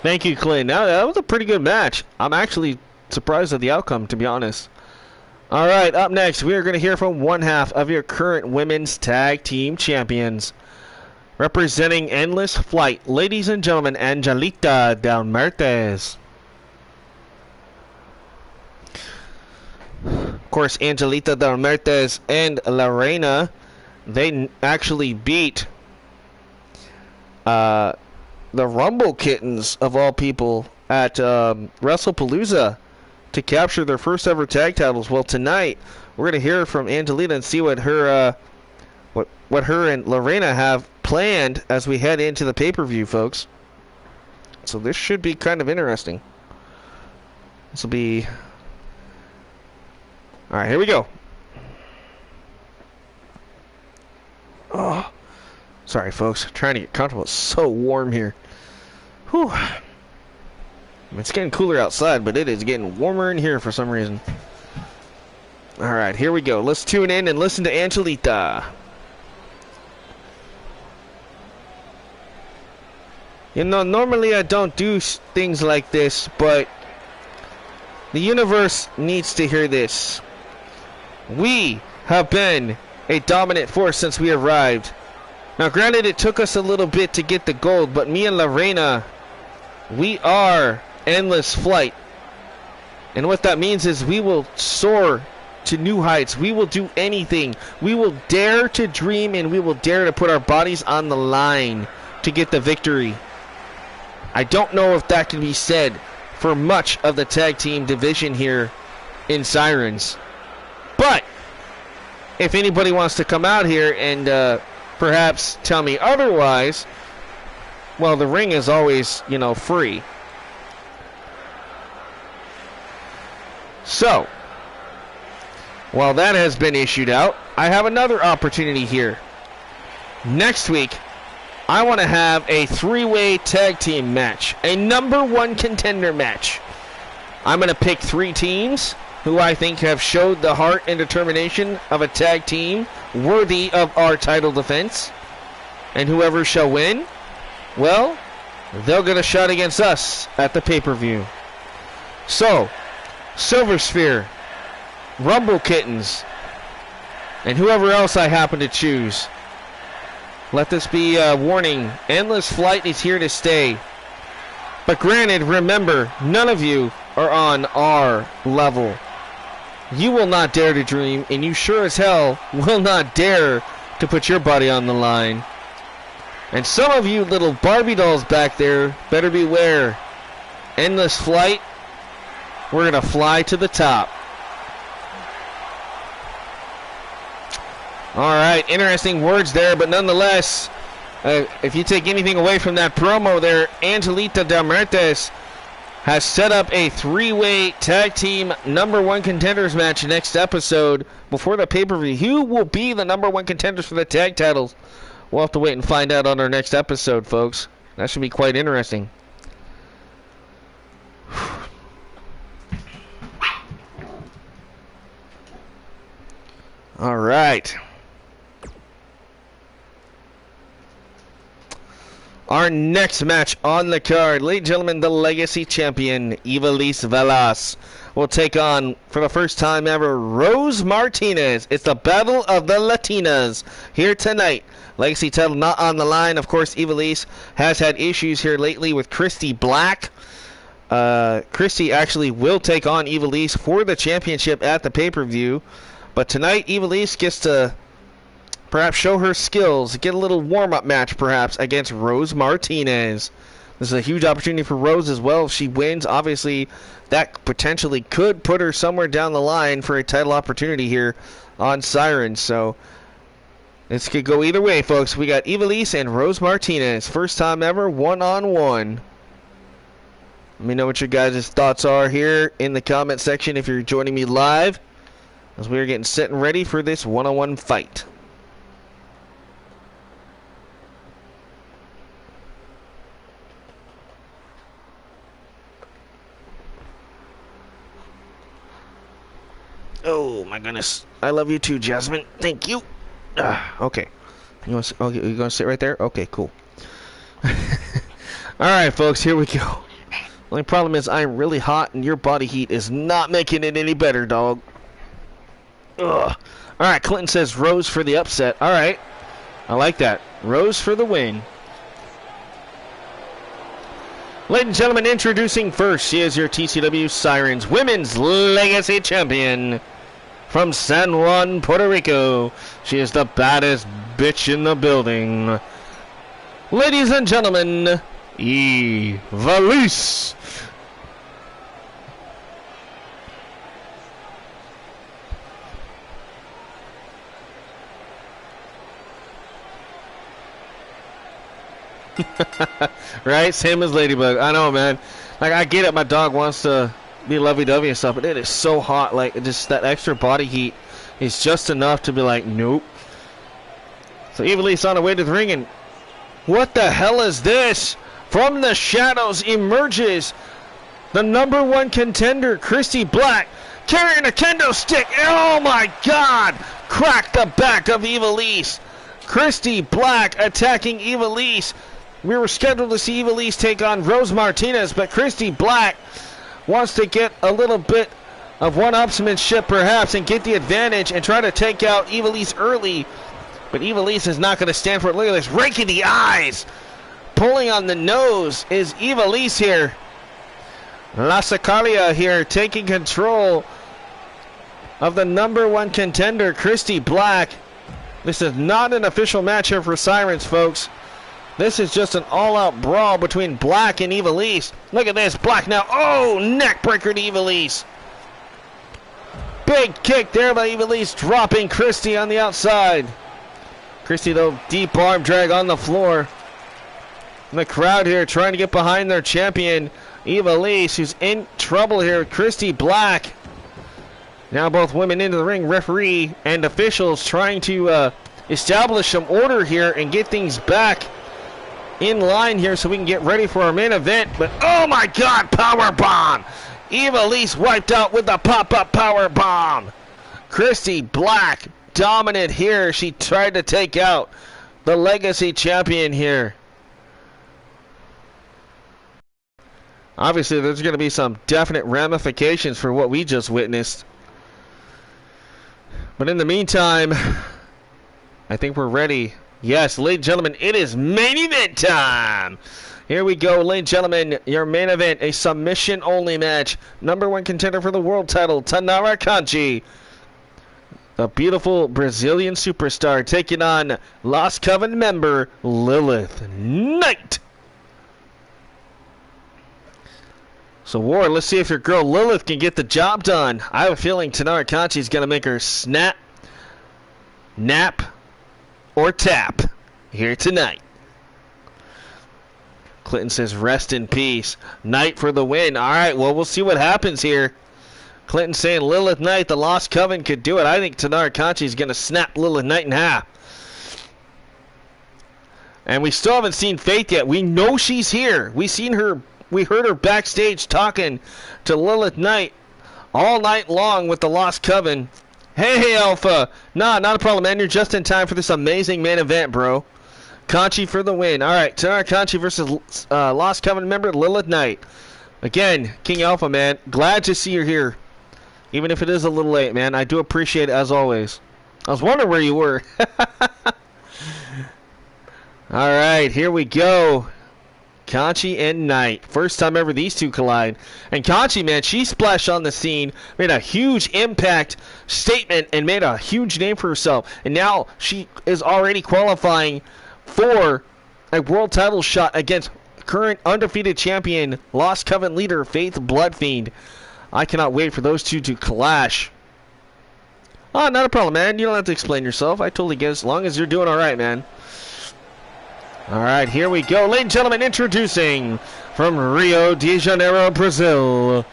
Thank you, Clint. Now that was a pretty good match. I'm actually surprised at the outcome, to be honest. All right, up next, we are going to hear from one half of your current women's tag team champions. Representing Endless Flight, ladies and gentlemen, Angelita Del Mertes. Of course, Angelita Del Mertes and Lorena, they actually beat the Rumble Kittens, of all people, at WrestlePalooza to capture their first ever tag titles. Well, tonight we're going to hear from Angelita and see what her what her and Lorena have planned as we head into the pay-per-view, folks. So this should be kind of interesting. This will be... All right, here we go. Oh, sorry, folks. Trying to get comfortable. It's so warm here. Whew. It's getting cooler outside, but it is getting warmer in here for some reason. All right, here we go. Let's tune in and listen to Angelita. You know, normally I don't do things like this, but the universe needs to hear this. We have been a dominant force since we arrived. Now, granted, it took us a little bit to get the gold, but me and Lorena, we are endless flight. And what that means is we will soar to new heights. We will do anything. We will dare to dream, and we will dare to put our bodies on the line to get the victory. I don't know if that can be said for much of the tag team division here in Sirens. But if anybody wants to come out here and perhaps tell me otherwise, well, the ring is always, you know, free. So, while that has been issued out, I have another opportunity here. Next week, I want to have a three-way tag team match, a #1 contender match. I'm going to pick 3 teams who I think have showed the heart and determination of a tag team worthy of our title defense. And whoever shall win, well, they'll get a shot against us at the pay-per-view. So, Silver Sphere, Rumble Kittens, and whoever else I happen to choose. Let this be a warning. Endless flight is here to stay. But granted, remember, none of you are on our level. You will not dare to dream, and you sure as hell will not dare to put your body on the line. And some of you little Barbie dolls back there, better beware. Endless flight, we're going to fly to the top. Alright, interesting words there, but nonetheless, if you take anything away from that promo there, Angelita Del Muertes has set up a 3-way tag team #1 contenders match next episode before the pay-per-view. Who will be the #1 contenders for the tag titles? We'll have to wait and find out on our next episode, folks. That should be quite interesting. All right. Our next match on the card, ladies and gentlemen, the Legacy Champion, Ivelisse Velas, will take on, for the first time ever, Rose Martinez. It's the Battle of the Latinas here tonight. Legacy title not on the line. Of course, Ivelisse has had issues here lately with Christy Black. Christy actually will take on Ivelisse for the championship at the pay-per-view. But tonight, Ivelisse gets to perhaps show her skills, get a little warm-up match perhaps against Rose Martinez. This is a huge opportunity for Rose as well. If she wins, obviously that potentially could put her somewhere down the line for a title opportunity here on Sirens. So this could go either way, folks. We got Ivelisse and Rose Martinez. First time ever, one-on-one. Let me know what your guys' thoughts are here in the comment section if you're joining me live, as we are getting set and ready for this one-on-one fight. Oh my goodness! I love you too, Jasmine. Thank you. Okay, you want? Oh, you're gonna sit right there? Okay, cool. All right, folks, here we go. Only problem is I'm really hot, and your body heat is not making it any better, dog. Ugh. All right, Clinton says Rose for the upset. All right, I like that. Rose for the win. Ladies and gentlemen, introducing first, she is your TCW Sirens Women's Legacy Champion from San Juan, Puerto Rico. She is the baddest bitch in the building. Ladies and gentlemen, Ivelisse. Right? Same as Ladybug. I know, man. Like, I get it. My dog wants to be lovey-dovey and stuff, but it is so hot. Like, just that extra body heat is just enough to be like, nope. So Ivelisse on her way to the ring, and what the hell is this? From the shadows emerges the #1 contender, Christy Black, carrying a kendo stick. Oh my God! Crack the back of Ivelisse. Christy Black attacking Ivelisse. We were scheduled to see Ivelisse take on Rose Martinez, but Christy Black wants to get a little bit of one-upsmanship perhaps and get the advantage and try to take out Ivelisse early. But Ivelisse is not going to stand for it. Look at this, raking the eyes. Pulling on the nose is Ivelisse here. La Sicaria here taking control of the number one contender, Christy Black. This is not an official match here for Sirens, folks. This is just an all-out brawl between Black and Ivelisse. Look at this, Black now. Oh, neckbreaker to Ivelisse. Big kick there by Ivelisse, dropping Christy on the outside. Christy, though, deep arm drag on the floor. And the crowd here trying to get behind their champion, Ivelisse, who's in trouble here. Christy Black. Now both women into the ring, referee and officials trying to establish some order here and get things back in line here so we can get ready for our main event. But oh my God, power bomb! Ivelisse wiped out with the pop-up power bomb. Christy Black dominant here. She tried to take out the legacy champion here. Obviously, there's going to be some definite ramifications for what we just witnessed. But in the meantime, I think we're ready. Yes, ladies and gentlemen, it is main event time. Here we go, ladies and gentlemen, your main event, a submission-only match. Number one contender for the world title, Taynara Kanji. The beautiful Brazilian superstar taking on Lost Coven member, Lilith Knight. So, Ward, let's see if your girl Lilith can get the job done. I have a feeling Taynara Kanji is going to make her snap, nap, or tap here tonight. Clinton says, rest in peace. Knight for the win. All right, well, we'll see what happens here. Clinton saying Lilith Knight, the Lost Coven, could do it. I think Taynara Kanji is going to snap Lilith Knight in half. And we still haven't seen Faith yet. We know she's here. We heard her backstage talking to Lilith Knight all night long with the Lost Coven. Hey, Alpha. Nah, not a problem, man. You're just in time for this amazing main event, bro. Kanji for the win. All right, Taynara Kanji versus Lost Coven member Lilith Knight. Again, King Alpha, man. Glad to see you here. Even if it is a little late, man. I do appreciate it, as always. I was wondering where you were. All right, here we go. Kanji and Knight. First time ever these two collide. And Kanji, man, she splashed on the scene, made a huge impact statement, and made a huge name for herself. And now she is already qualifying for a world title shot against current undefeated champion, Lost Coven leader, Faith Bloodfiend. I cannot wait for those two to clash. Oh, not a problem, man. You don't have to explain yourself. I totally get it, as long as you're doing all right, man. All right, here we go. Ladies and gentlemen, introducing from Rio de Janeiro, Brazil,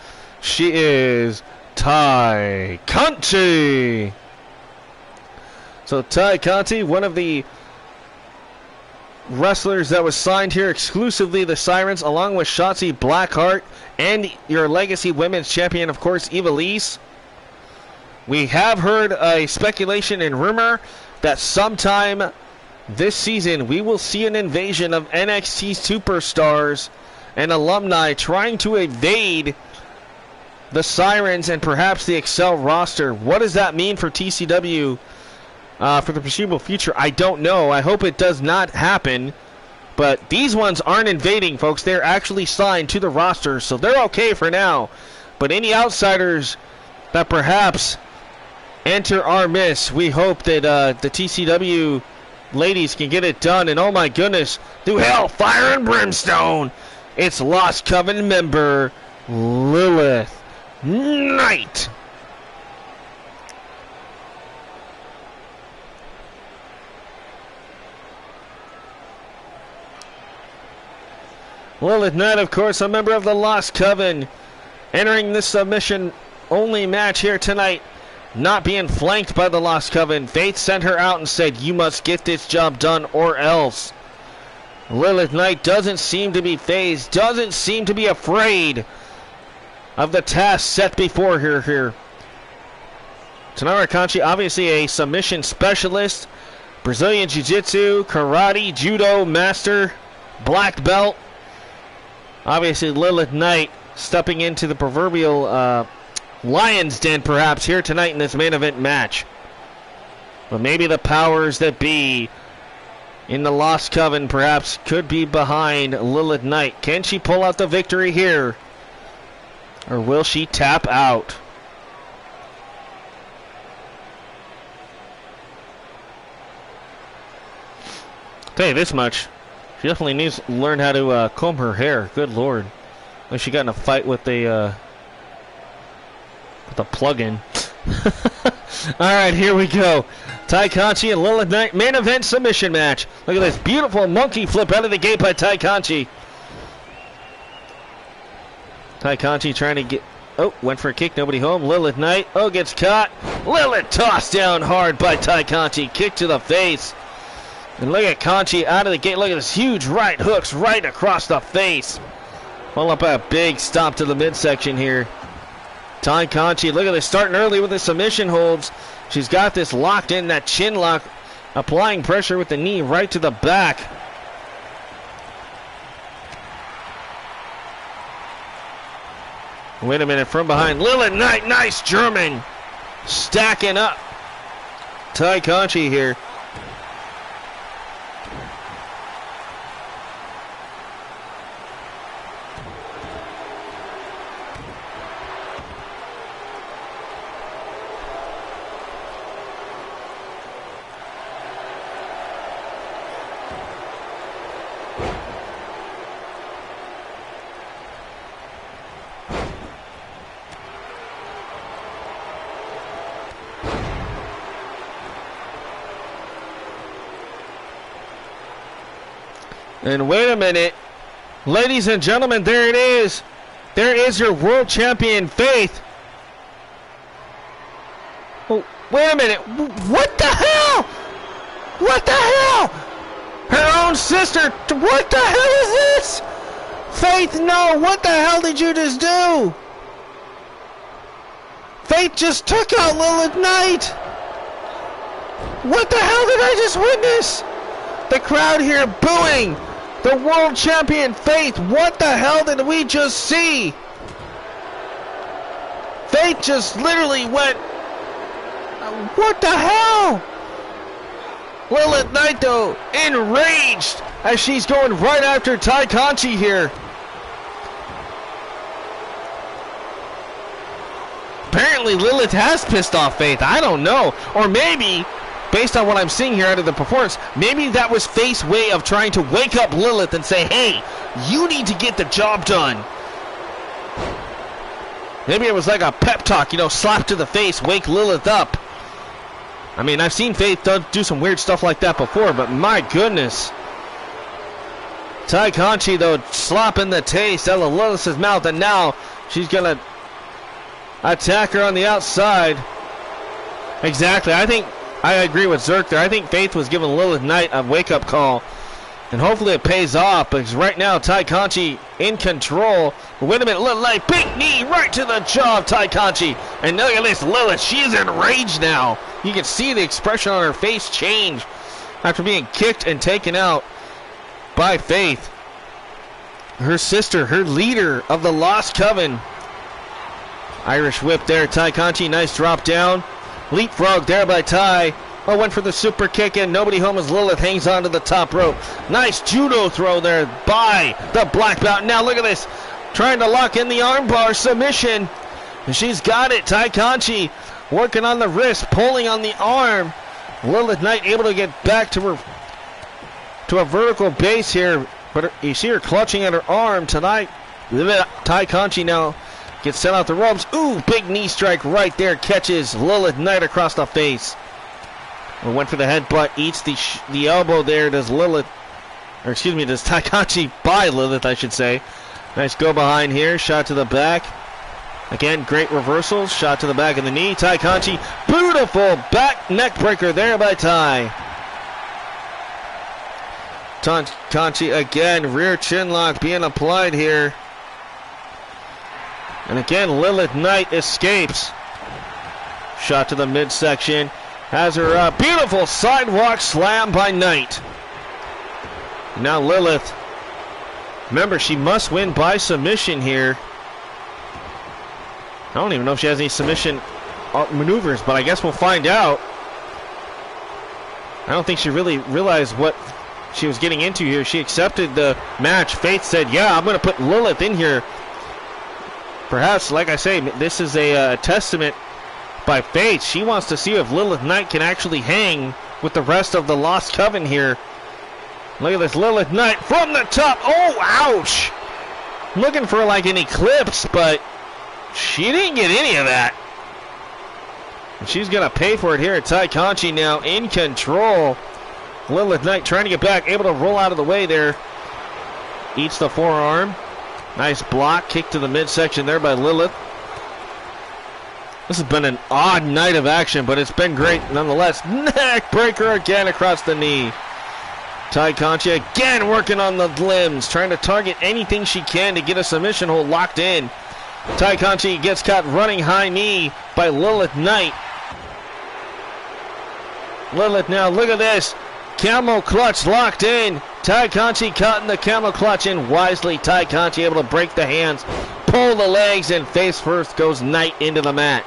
she is Tay Conti. So Tay Conti, one of the wrestlers that was signed here exclusively the Sirens, along with Shotzi Blackheart and your legacy women's champion, of course, Ivelisse. We have heard a speculation and rumor that sometime this season we will see an invasion of NXT superstars and alumni trying to evade the Sirens and perhaps the EXCEL roster. What does that mean for TCW for the foreseeable future? I don't know. I hope it does not happen. But these ones aren't invading, folks. They're actually signed to the roster, so they're okay for now. But any outsiders that perhaps enter our midst, we hope that the TCW ladies can get it done. And oh my goodness, through hell, fire and brimstone, it's Lost Coven member Lilith Knight. Lilith Knight, of course, a member of the Lost Coven, entering this submission-only match here tonight, not being flanked by the Lost Coven. Faith sent her out and said, you must get this job done or else. Lilith Knight doesn't seem to be fazed, doesn't seem to be afraid of the task set before her here. Taynara Kanji, obviously a submission specialist, Brazilian Jiu-Jitsu, Karate, Judo master, black belt. Obviously, Lilith Knight stepping into the proverbial lion's den perhaps here tonight in this main event match. But maybe the powers that be in the Lost Coven perhaps could be behind Lilith Knight. Can she pull out the victory here? Or will she tap out? I'll tell you this much. She definitely needs to learn how to comb her hair. Good lord. Like she got in a fight with a plug-in. Alright, here we go. Tai Conchi and Lilith Knight main event submission match. Look at this beautiful monkey flip out of the gate by Tai Conchi. Tai Conchi trying to get... Oh, went for a kick, nobody home. Lilith Knight, oh, gets caught. Lilith tossed down hard by Tai Conchi. Kick to the face. And look at Conchi out of the gate. Look at this huge right hooks right across the face. Followed up by a big stop to the midsection here. Tai Conchi, look at this, starting early with the submission holds. She's got this locked in, that chin lock, applying pressure with the knee right to the back. Wait a minute, from behind, Lilith Knight, nice German. Stacking up. Tai Conchi here. And wait a minute, ladies and gentlemen, there it is. There is your world champion, Faith. Oh, wait a minute, what the hell? What the hell? Her own sister, what the hell is this? Faith, no, what the hell did you just do? Faith just took out Lilith Knight. What the hell did I just witness? The crowd here booing. The world champion, Faith, what the hell did we just see? Faith just literally went, what the hell? Lilith Knight, though, enraged as she's going right after Tai Conchi here. Apparently Lilith has pissed off Faith, I don't know. Or maybe... based on what I'm seeing here out of the performance, maybe that was Faith's way of trying to wake up Lilith and say, hey, you need to get the job done. Maybe it was like a pep talk, you know, slap to the face, wake Lilith up. I mean, I've seen Faith do some weird stuff like that before, but my goodness. Tai Conchi, though, slapping the taste out of Lilith's mouth, and now she's going to attack her on the outside. Exactly, I agree with Zerk there. I think Faith was giving Lilith Knight a wake-up call. And hopefully it pays off, because right now Tai Conchi in control. But wait a minute, Lilith Knight, big knee right to the jaw of Tai Conchi. And look at this, Lilith, she's enraged now. You can see the expression on her face change after being kicked and taken out by Faith. Her sister, her leader of the Lost Coven. Irish whip there, Tai Conchi, nice drop down. Leapfrog there by Tai. Oh, went for the super kick and nobody home as Lilith hangs on to the top rope. Nice judo throw there by the black belt. Now look at this. Trying to lock in the armbar submission. And she's got it. Tai Conchi working on the wrist, pulling on the arm. Lilith Knight able to get back to a vertical base here. But you see her clutching at her arm tonight. Tai Conchi now gets sent out the ropes. Ooh, big knee strike right there. Catches Lilith Knight across the face. Or went for the headbutt. Eats the elbow there. Does Tai Conchi by Lilith, I should say. Nice go behind here. Shot to the back. Again, great reversals. Shot to the back of the knee. Tai Conchi. Beautiful back neck breaker there by Tai. Conchi again. Rear chin lock being applied here. And again, Lilith Knight escapes. Shot to the midsection. Has her beautiful sidewalk slam by Knight. Now Lilith. Remember, she must win by submission here. I don't even know if she has any submission maneuvers, but I guess we'll find out. I don't think she really realized what she was getting into here. She accepted the match. Faith said, yeah, I'm going to put Lilith in here. Perhaps, like I say, this is a testament by Faith. She wants to see if Lilith Knight can actually hang with the rest of the Lost Coven here. Look at this Lilith Knight from the top. Oh, ouch. Looking for like an eclipse, but she didn't get any of that. And she's going to pay for it here. Tai Conchi now in control. Lilith Knight trying to get back, able to roll out of the way there. Eats the forearm. Nice block, kick to the midsection there by Lilith. This has been an odd night of action, but it's been great nonetheless. Neck breaker again across the knee. Tai Conchi again working on the limbs, trying to target anything she can to get a submission hold locked in. Tai Conchi gets caught running high knee by Lilith Knight. Lilith now, look at this. Camel clutch locked in. Tai Conchi caught in the camel clutch in wisely. Tai Conchi able to break the hands, pull the legs, and face first goes Knight into the mat.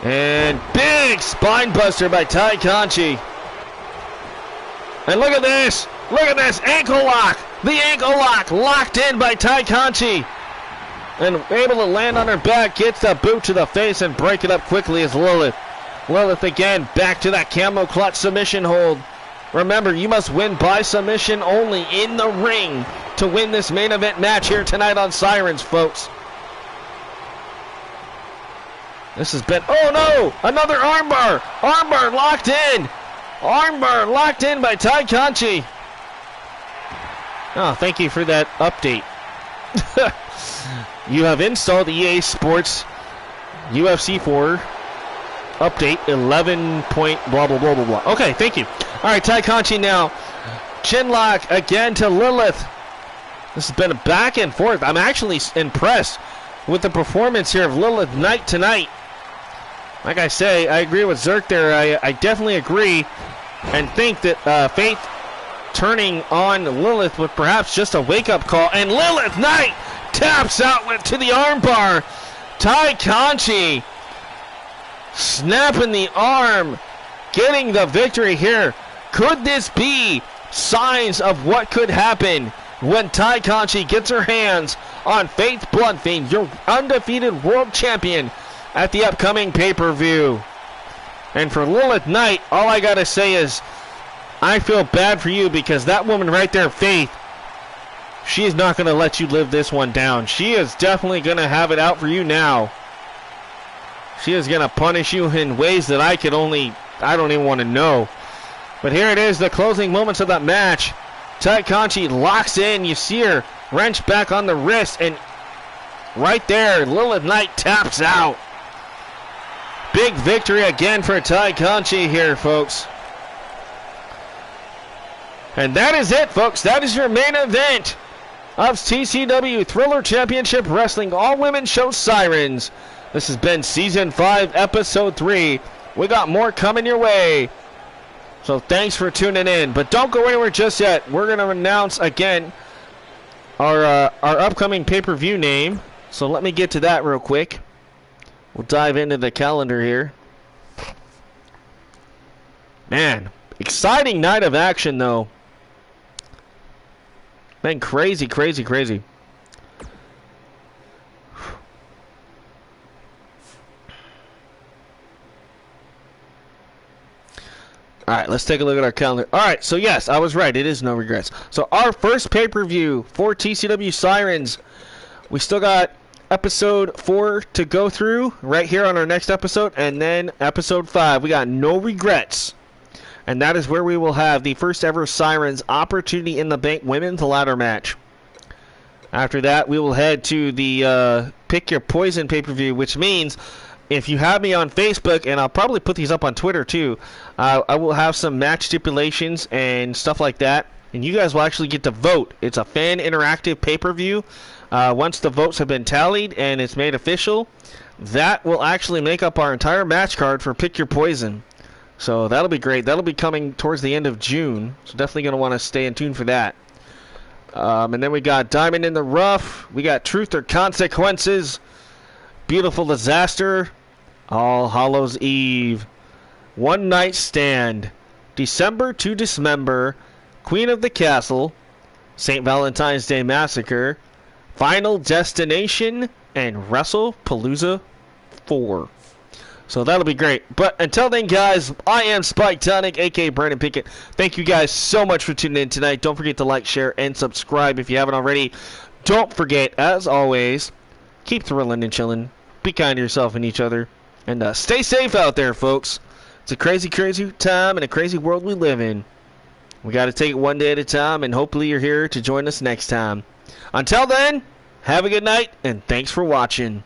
And big spine buster by Tai Conchi. And look at this. Look at this ankle lock. The ankle lock locked in by Tai Conchi. And able to land on her back, gets the boot to the face and break it up quickly as Lilith. Lilith again back to that camel clutch submission hold. Remember, you must win by submission only in the ring to win this main event match here tonight on Sirens, folks. This has been, oh no, another armbar. Armbar locked in. Armbar locked in by Tai Conchi. Oh, thank you for that update. You have installed EA Sports UFC 4 update 11 point blah blah blah blah blah. Okay, thank you. All right, Tai Conchi now. Chin lock again to Lilith. This has been a back and forth. I'm actually impressed with the performance here of Lilith Knight tonight. Like I say, I agree with Zerk there. I definitely agree and think that Faith turning on Lilith with perhaps just a wake-up call. And Lilith Knight taps out to the armbar. Tai Conchi snapping the arm, getting the victory here. Could this be signs of what could happen when Tai Conchi gets her hands on Faith Bloodfiend, your undefeated world champion, at the upcoming pay-per-view? And for Lilith Knight, all I gotta say is I feel bad for you, because that woman right there, Faith, she is not gonna let you live this one down. She is definitely gonna have it out for you now. She is gonna punish you in ways that I don't even want to know. But here it is, the closing moments of that match. Tai Conchi locks in. You see her wrench back on the wrist, and right there, Lilith Knight taps out. Big victory again for Tai Conchi here, folks. And that is it, folks. That is your main event of TCW Thriller Championship Wrestling All-Women Show Sirens. This has been Season 5, Episode 3. We got more coming your way. So thanks for tuning in. But don't go anywhere just yet. We're going to announce again our upcoming pay-per-view name. So let me get to that real quick. We'll dive into the calendar here. Man, exciting night of action, though. Man, crazy, crazy, crazy. All right, let's take a look at our calendar. All right, so yes, I was right. It is No Regrets. So our first pay-per-view for TCW Sirens, we still got episode 4 to go through right here on our next episode, and then episode 5. We got No Regrets, and that is where we will have the first ever Sirens Opportunity in the Bank Women's Ladder Match. After that, we will head to the Pick Your Poison pay-per-view, which means if you have me on Facebook, and I'll probably put these up on Twitter too, I will have some match stipulations and stuff like that, and you guys will actually get to vote. It's a fan interactive pay-per-view. Once the votes have been tallied and it's made official, that will actually make up our entire match card for Pick Your Poison. So that'll be great. That'll be coming towards the end of June, so definitely going to want to stay in tune for that. And then we got Diamond in the Rough. We got Truth or Consequences. Beautiful Disaster, All Hallows Eve, One Night Stand, December to Dismember, Queen of the Castle, St. Valentine's Day Massacre, Final Destination, and WrestlePalooza 4. So that'll be great. But until then, guys, I am Spike Tonic, aka Brandon Pickett. Thank you guys so much for tuning in tonight. Don't forget to like, share, and subscribe if you haven't already. Don't forget, as always, keep thrilling and chilling. Be kind to yourself and each other. And stay safe out there, folks. It's a crazy, crazy time and a crazy world we live in. We got to take it one day at a time, and hopefully you're here to join us next time. Until then, have a good night, and thanks for watching.